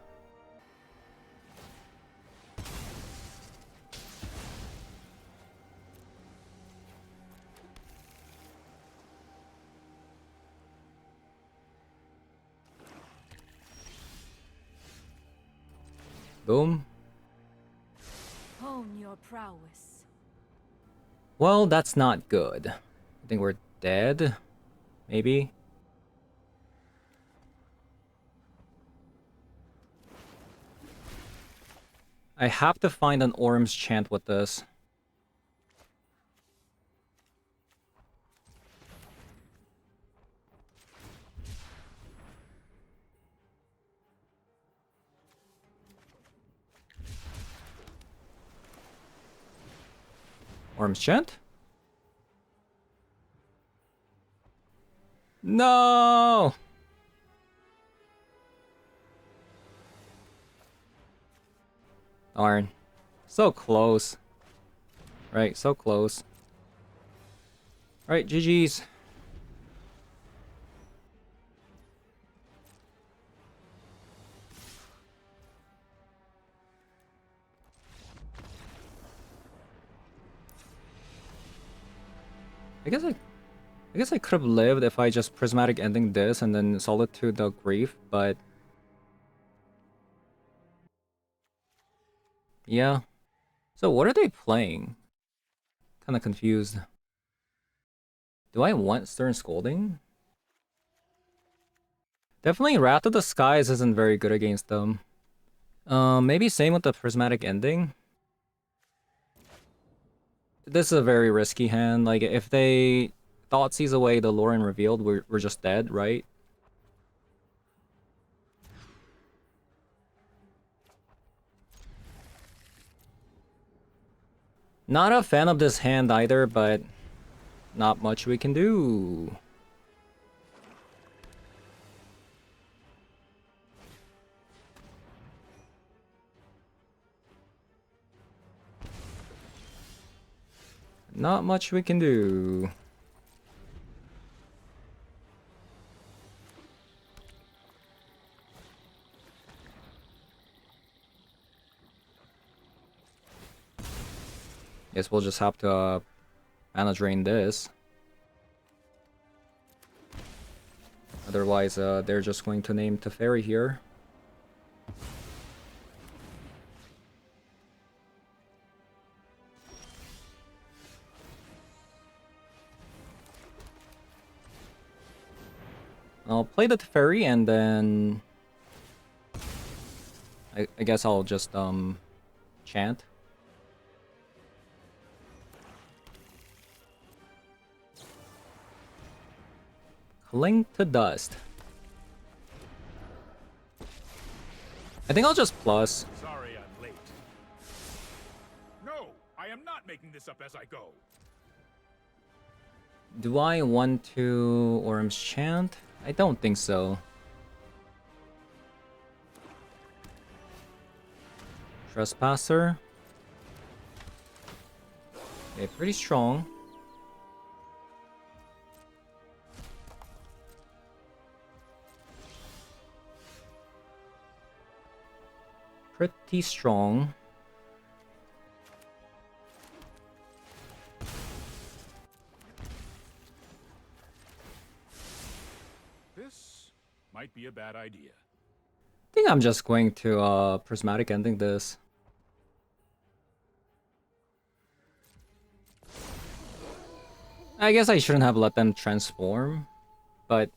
Boom. Hone your prowess. Well, that's not good. I think we're dead. Maybe. I have to find an Orm's Chant with this. Orm's Chant? No! Darn. So close. Right, so close. Right, GG's. I guess I could have lived if I just prismatic ending this and then Solitude the Grief, but yeah. So what are they playing? Kinda confused. Do I want Stern Scolding? Definitely Wrath of the Skies isn't very good against them. Maybe same with the prismatic ending. This is a very risky hand. Like, if they Thoughtseize away the Lauren revealed, we're just dead, right? Not a fan of this hand either, but not much we can do. Not much we can do. Guess we'll just have to mana drain this. Otherwise, they're just going to name Teferi here. I'll play the Teferi and then I guess I'll just chant. Cling to Dust. I think I'll just plus. Sorry I'm late. No, I am not making this up as I go. Do I want to Orm's Chant? I don't think so. Trespasser. Okay, pretty strong. Pretty strong. This might be a bad idea. I think I'm just going to prismatic ending this. I guess I shouldn't have let them transform, but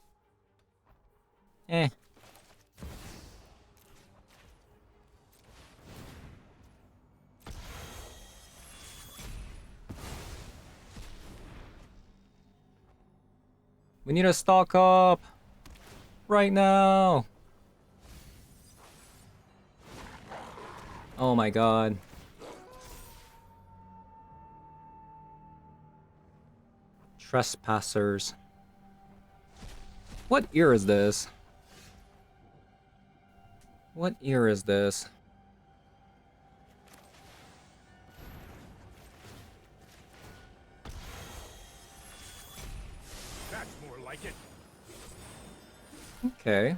eh. We need to stock up right now. Oh my god. Trespassers. What ear is this? What ear is this? That's more like it. Okay.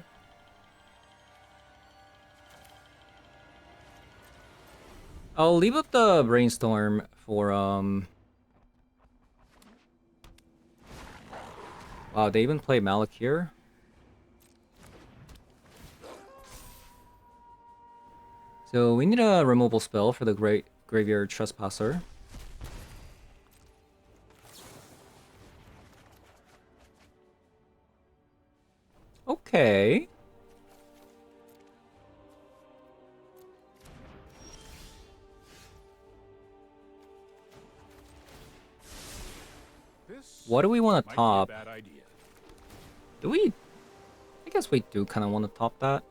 I'll leave up the brainstorm for wow, they even play Malik here. So we need a removal spell for the Graveyard Trespasser. Okay. This What do we want to might top? be a bad idea. Do we? I guess we do kind of want to top that.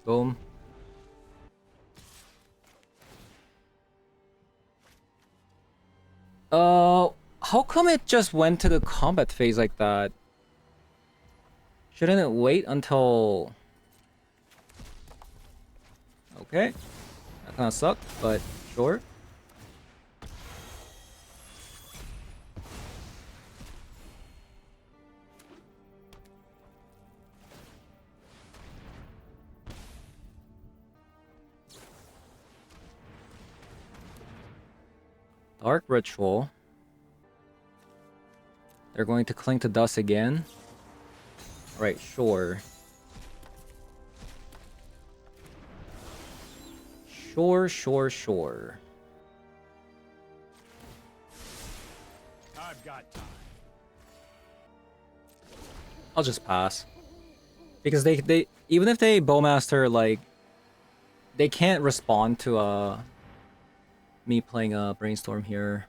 Boom. How come it just went to the combat phase like that? Shouldn't it wait until... Okay. That kinda sucked, but sure. Dark Ritual. They're going to cling to dust again. Alright, sure. Sure. I've got time. I'll just pass. Because they even if they Bowmaster, like, they can't respond to me playing a Brainstorm here.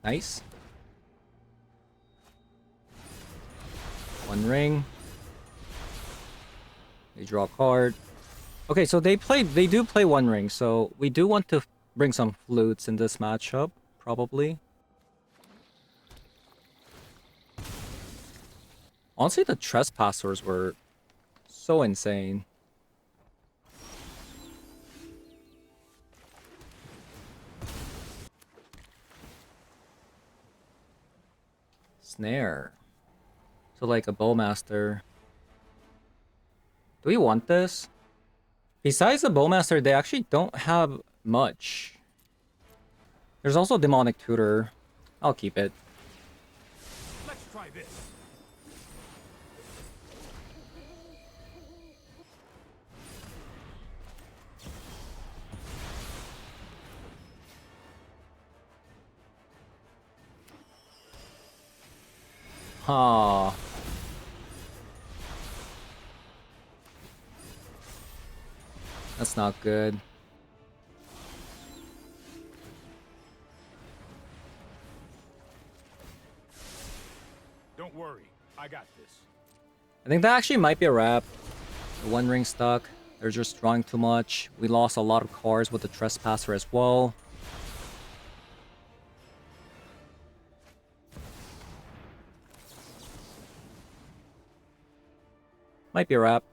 Nice. One ring. They draw a card. Okay, so they do play one ring, so we do want to bring some flutes in this matchup, probably. Honestly, the Trespassers were so insane. Snare. So like a Bowmaster. Do we want this? Besides the Bowmaster, they actually don't have much. There's also Demonic Tutor. I'll keep it. Let's try this. Huh. That's not good. Don't worry, I got this. I think that actually might be a wrap. The One Ring stuck. They're just drawing too much. We lost a lot of cards with the Trespasser as well. Might be a wrap.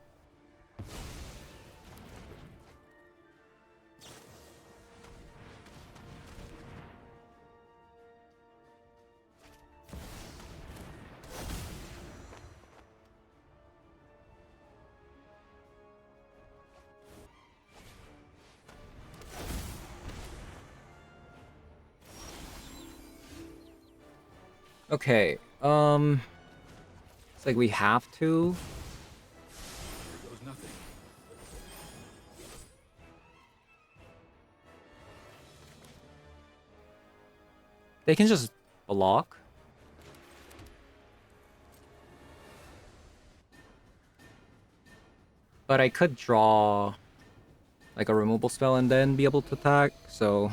Okay, it's like we have to. Here goes nothing. They can just block. But I could draw like a removal spell and then be able to attack, so...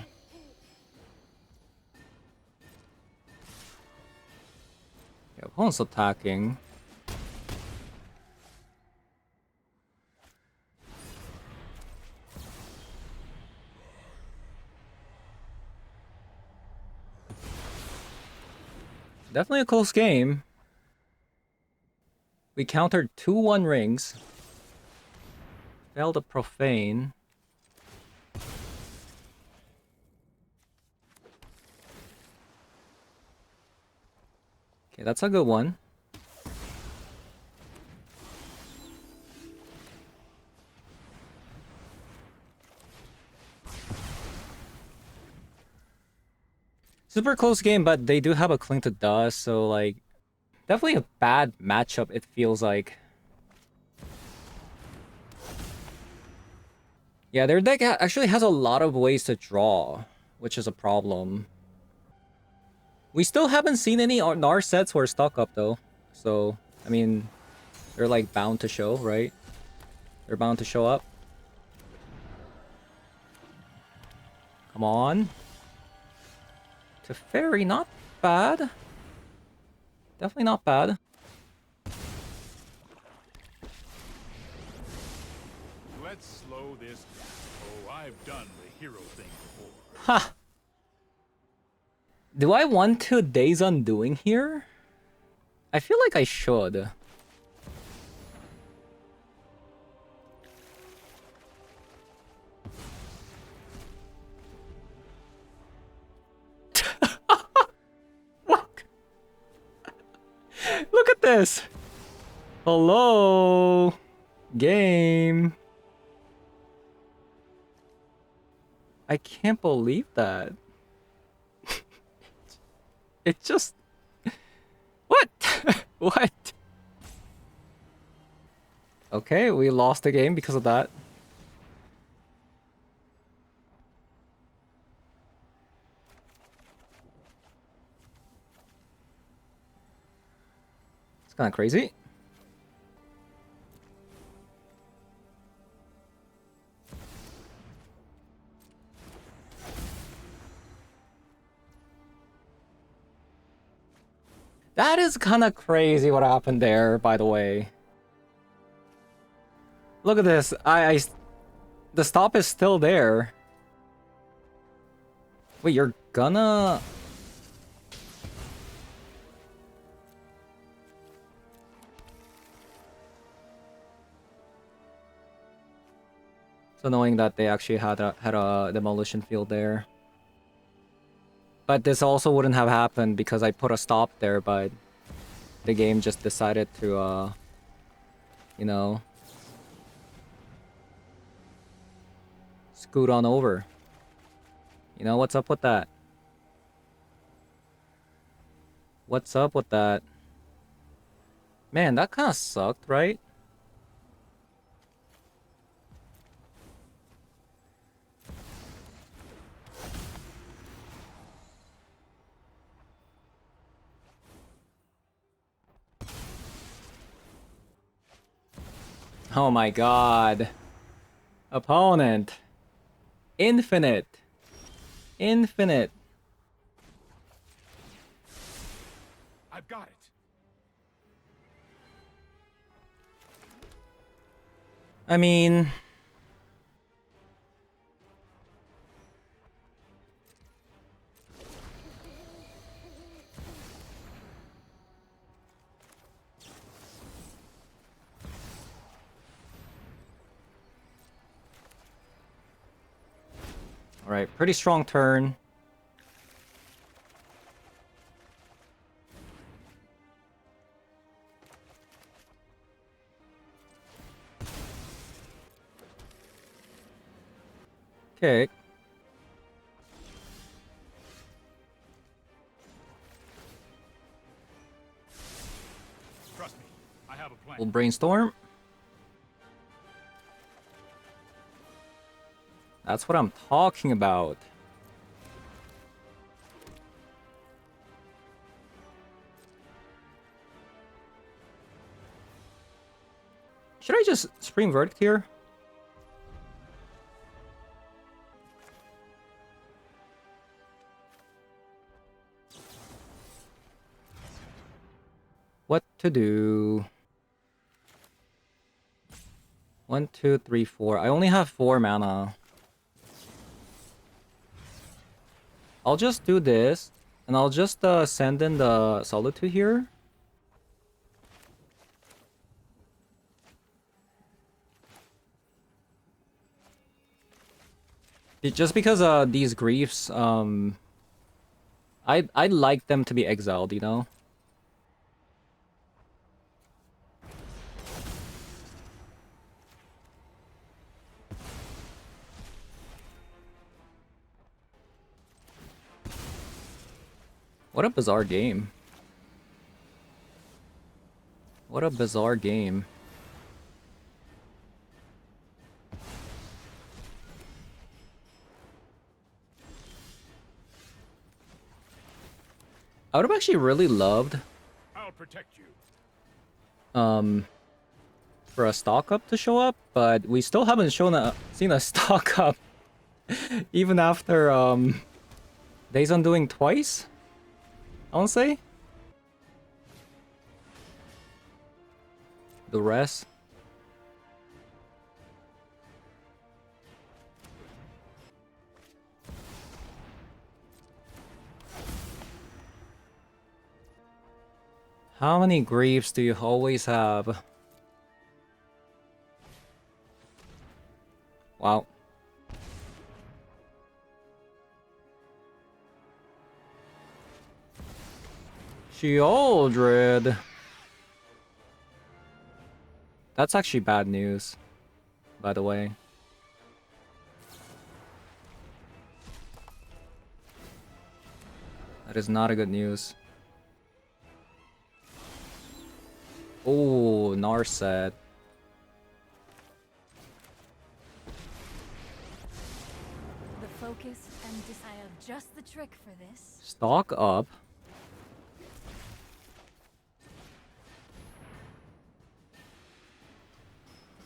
Yeah, opponent's attacking. Definitely a close game. We countered 2 One Rings. Failed a Profane. Okay, that's a good one. Super close game, but they do have a Cling to Dust, so like... Definitely a bad matchup, it feels like. Yeah, their deck actually has a lot of ways to draw, which is a problem. We still haven't seen any Nar sets who are stock up though. So, I mean, they're like bound to show, right? They're bound to show up. Come on. Teferi, not bad. Definitely not bad. Let's slow this down. Oh, I've done the hero thing before. Ha! Do I want to Days Undoing here? I feel like I should. What? Look at this! Hello? Game. I can't believe that. It just... What? What? Okay, we lost the game because of that. It's kind of crazy. That is kind of crazy what happened there, by the way. Look at this. The stop is still there. Wait, you're gonna... It's annoying that they actually had a demolition field there. But this also wouldn't have happened because I put a stop there, but the game just decided to, you know, scoot on over. You know, what's up with that? What's up with that? Man, that kind of sucked, right? Oh my god. Opponent. Infinite. Infinite. I've got it. I mean... Alright, pretty strong turn. Okay. Trust me, I have a plan. We'll brainstorm. That's what I'm talking about. Should I just Supreme Verdict here? What to do? 1, 2, 3, 4. I only have 4 mana. I'll just do this, and I'll just send in the Solitude here. Just because these griefs, I'd like them to be exiled, you know? What a bizarre game. What a bizarre game. I would have actually really loved I'll protect you. for a stock up to show up, but we still haven't seen a stock up even after Days Undoing twice. I won't say. The rest. How many griefs do you always have? Wow. Sheoldred. That's actually bad news, by the way. That is not a good news. Oh, Narset. The focus and I have just the trick for this. Stock up.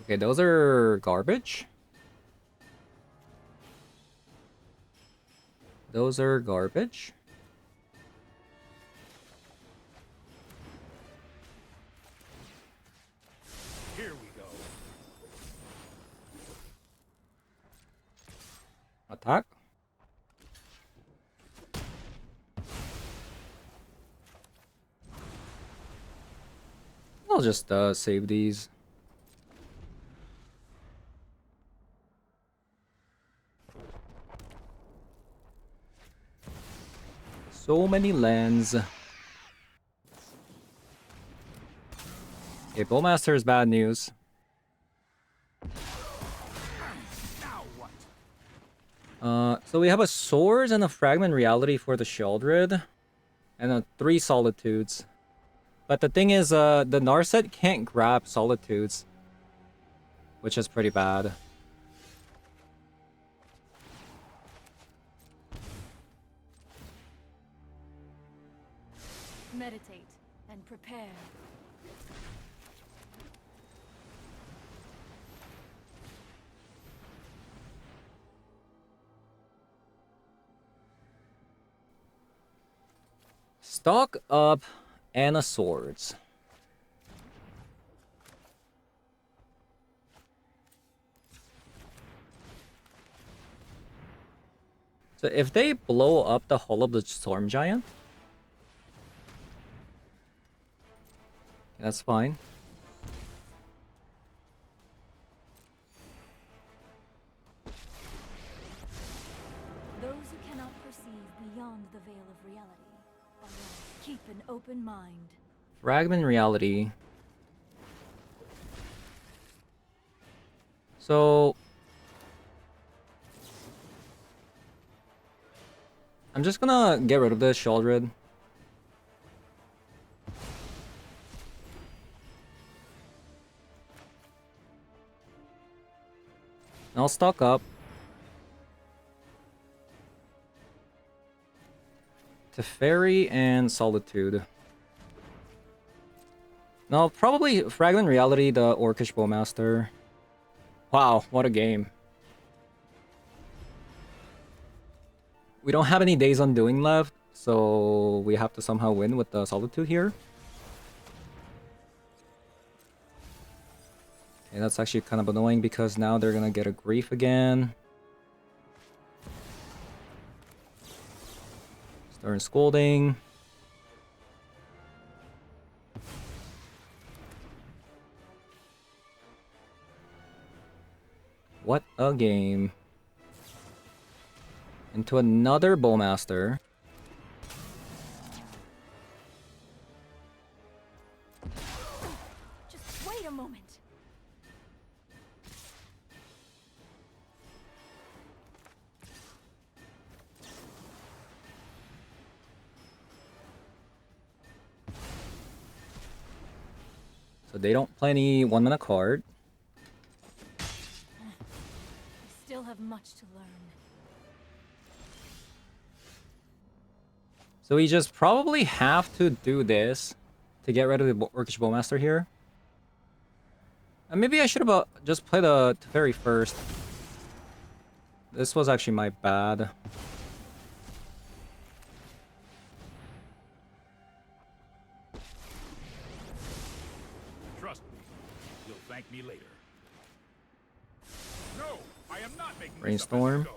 Okay, those are garbage. Those are garbage. Here we go. Attack. I'll just save these. So many lands. Okay, Bowmaster is bad news. Now what? So we have a Swords and a Fragment Reality for the Sheoldred. And 3 Solitudes. But the thing is, the Narset can't grab Solitudes. Which is pretty bad. Meditate and prepare. Stock up and a Swords. So if they blow up the hull of the Storm Giant, that's fine. Those who cannot perceive beyond the veil of reality, keep an open mind. Fragment Reality. So I'm just gonna get rid of this Sheoldred. I'll stock up. Teferi and Solitude. No, probably Fragment Reality, the Orcish Bowmaster. Wow, what a game. We don't have any Days Undoing left, so we have to somehow win with the Solitude here. Okay, that's actually kind of annoying because now they're gonna get a Grief again. Stern Scolding. What a game. Into another Bowmaster. Just wait a moment. So they don't play any 1-mana card. I still have much to learn. So we just probably have to do this to get rid of the Orcish Bowmaster here. And maybe I should have just played the Teferi first. This was actually my bad. I am not making this up as I Brainstorm. go.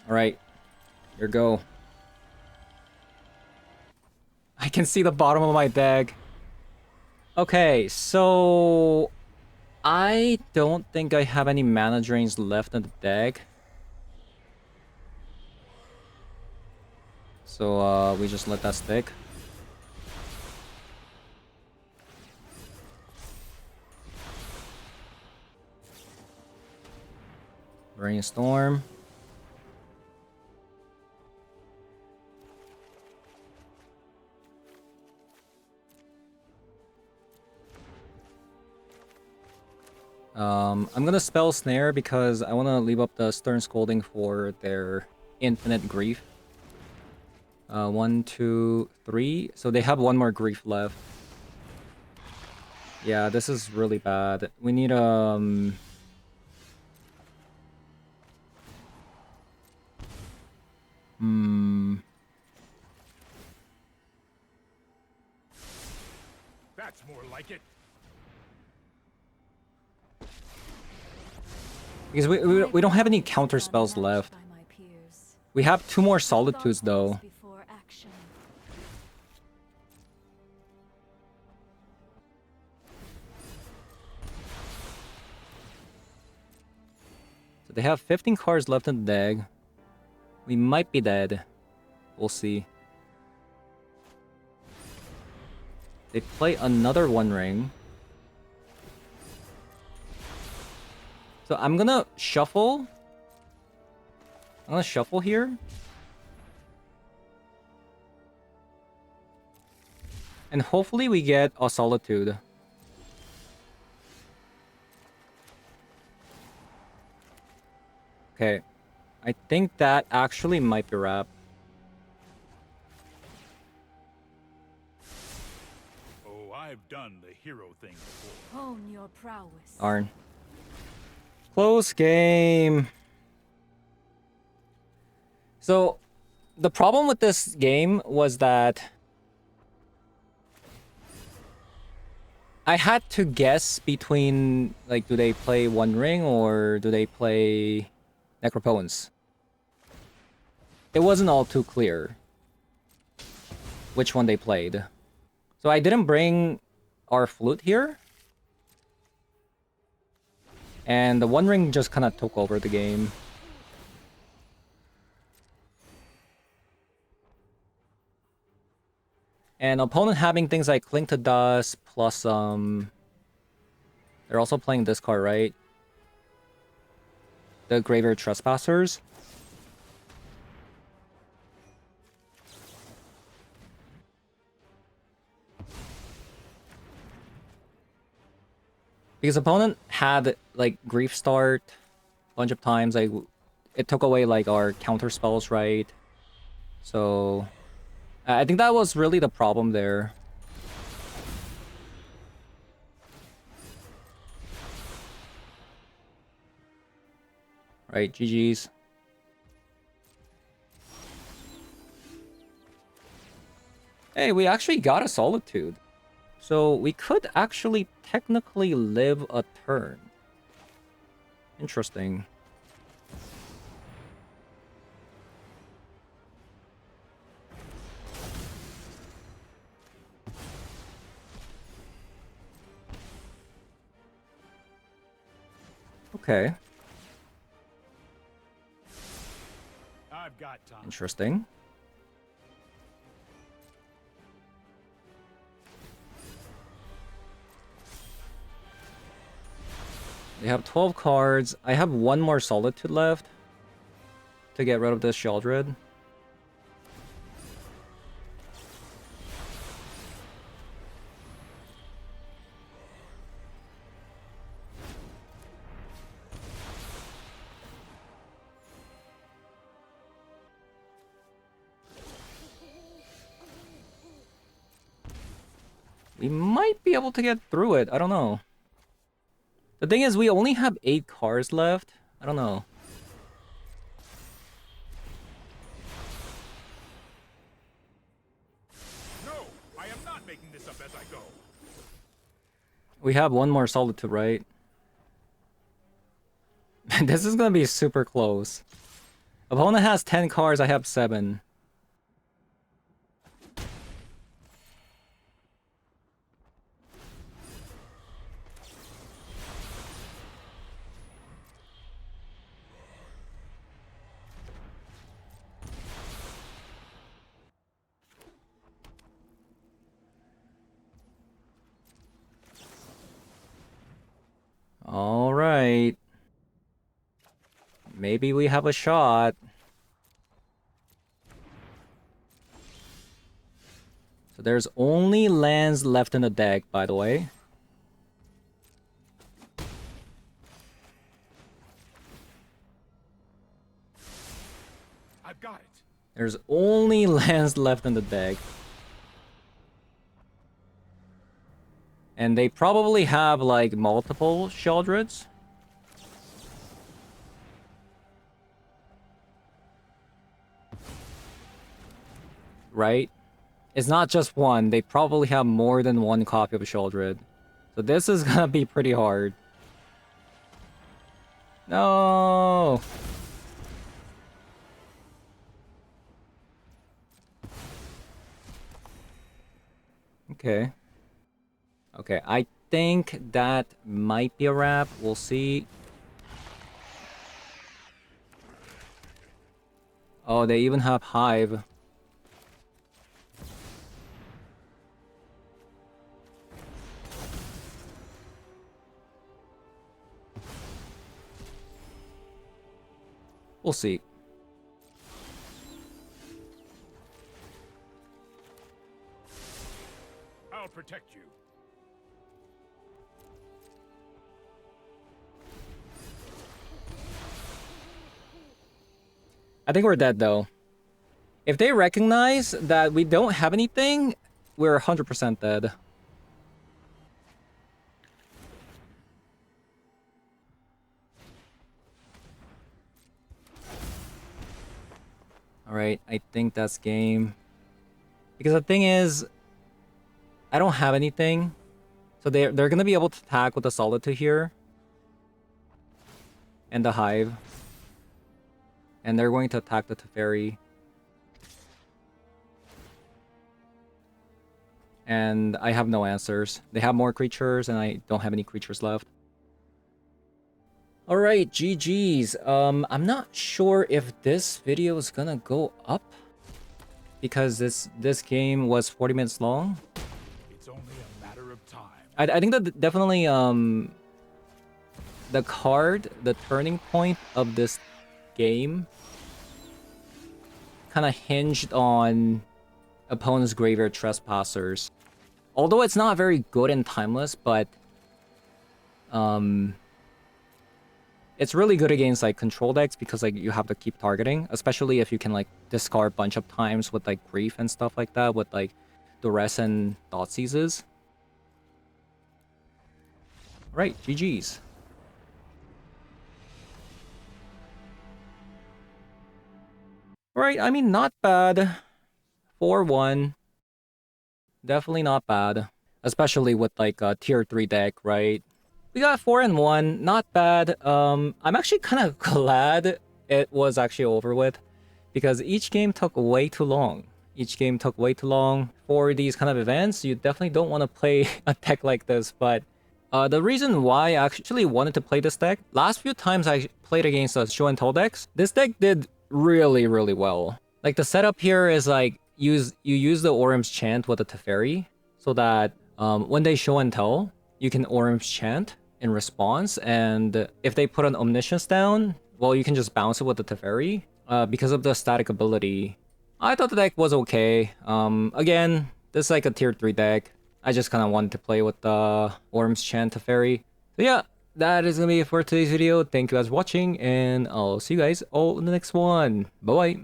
Alright. Here go. I can see the bottom of my deck. Okay, so I don't think I have any mana drains left in the deck. So we just let that stick. Brainstorm. I'm gonna spell Snare because I want to leave up the Stern Scolding for their infinite grief. 1, 2, 3. So they have one more grief left. Yeah, this is really bad. We need That's more like it. because we don't have any counter spells left. We have 2 more Solitudes though. So they have 15 cards left in the deck. We might be dead. We'll see. They play another One Ring. So I'm gonna shuffle. I'm gonna shuffle here. And hopefully we get a Solitude. Okay. I think that actually might be wrap. Oh, I've done the hero thing before. Hone your prowess. Darn. Close game. So, the problem with this game was that I had to guess between, like, do they play One Ring or do they play Necropotence? It wasn't all too clear which one they played. So I didn't bring our flute here. And the One Ring just kind of took over the game. And opponent having things like Cling to Dust, plus they're also playing this card, right? The Graveyard Trespassers. Because opponent had like Grief Start a bunch of times, like it took away like our counter spells, right? So I think that was really the problem there. Right, GG's. Hey, we actually got a Solitude. So we could actually technically live a turn. Interesting. Okay. I've got time. Interesting. They have 12 cards. I have one more Solitude left to get rid of this Sheoldred. We might be able to get through it. I don't know. The thing is, we only have 8 cards left. I don't know. No, I am not making this up as I go. We have one more Solitude, right? This is gonna be super close. Opponent has 10 cards, I have 7. Alright. Maybe we have a shot. So there's only lands left in the deck, by the way. I've got it. There's only lands left in the deck. And they probably have, like, multiple Sheldreds. Right? It's not just one. They probably have more than one copy of Sheldred. So this is gonna be pretty hard. No! Okay. Okay, I think that might be a wrap. We'll see. Oh, they even have Hive. We'll see. I'll protect you. I think we're dead, though. If they recognize that we don't have anything, we're 100% dead. Alright, I think that's game. Because the thing is, I don't have anything. So they're gonna be able to attack with the Solitude here. And the Hive. And they're going to attack the Teferi. And I have no answers. They have more creatures, and I don't have any creatures left. Alright, GG's. I'm not sure if this video is gonna go up. Because this game was 40 minutes long. It's only a matter of time. I think that definitely, the card, the turning point of this game kind of hinged on opponent's graveyard trespassers. Although it's not very good and timeless, but it's really good against like control decks because like you have to keep targeting, especially if you can like discard a bunch of times with like Grief and stuff like that with like Duress and Thoughtseizes. Alright, GG's. Alright, I mean, not bad. 4-1. Definitely not bad. Especially with like a tier 3 deck, right? We got 4-1, not bad. I'm actually kind of glad it was actually over with. Because each game took way too long. Each game took way too long. For these kind of events, you definitely don't want to play a deck like this, but the reason why I actually wanted to play this deck, last few times I played against show and tell decks, this deck did really, really well. Like the setup here is like you use the Orim's Chant with the Teferi, so that when they show and tell, you can Orim's Chant in response, and if they put an Omniscience down, well, you can just bounce it with the Teferi. Because of the static ability, I thought the deck was okay. Again, this is like a tier 3 deck. I just kind of wanted to play with the Orim's Chant Teferi. So yeah, that is gonna be it for today's video. Thank you guys for watching, and I'll see you guys all in the next one. Bye bye.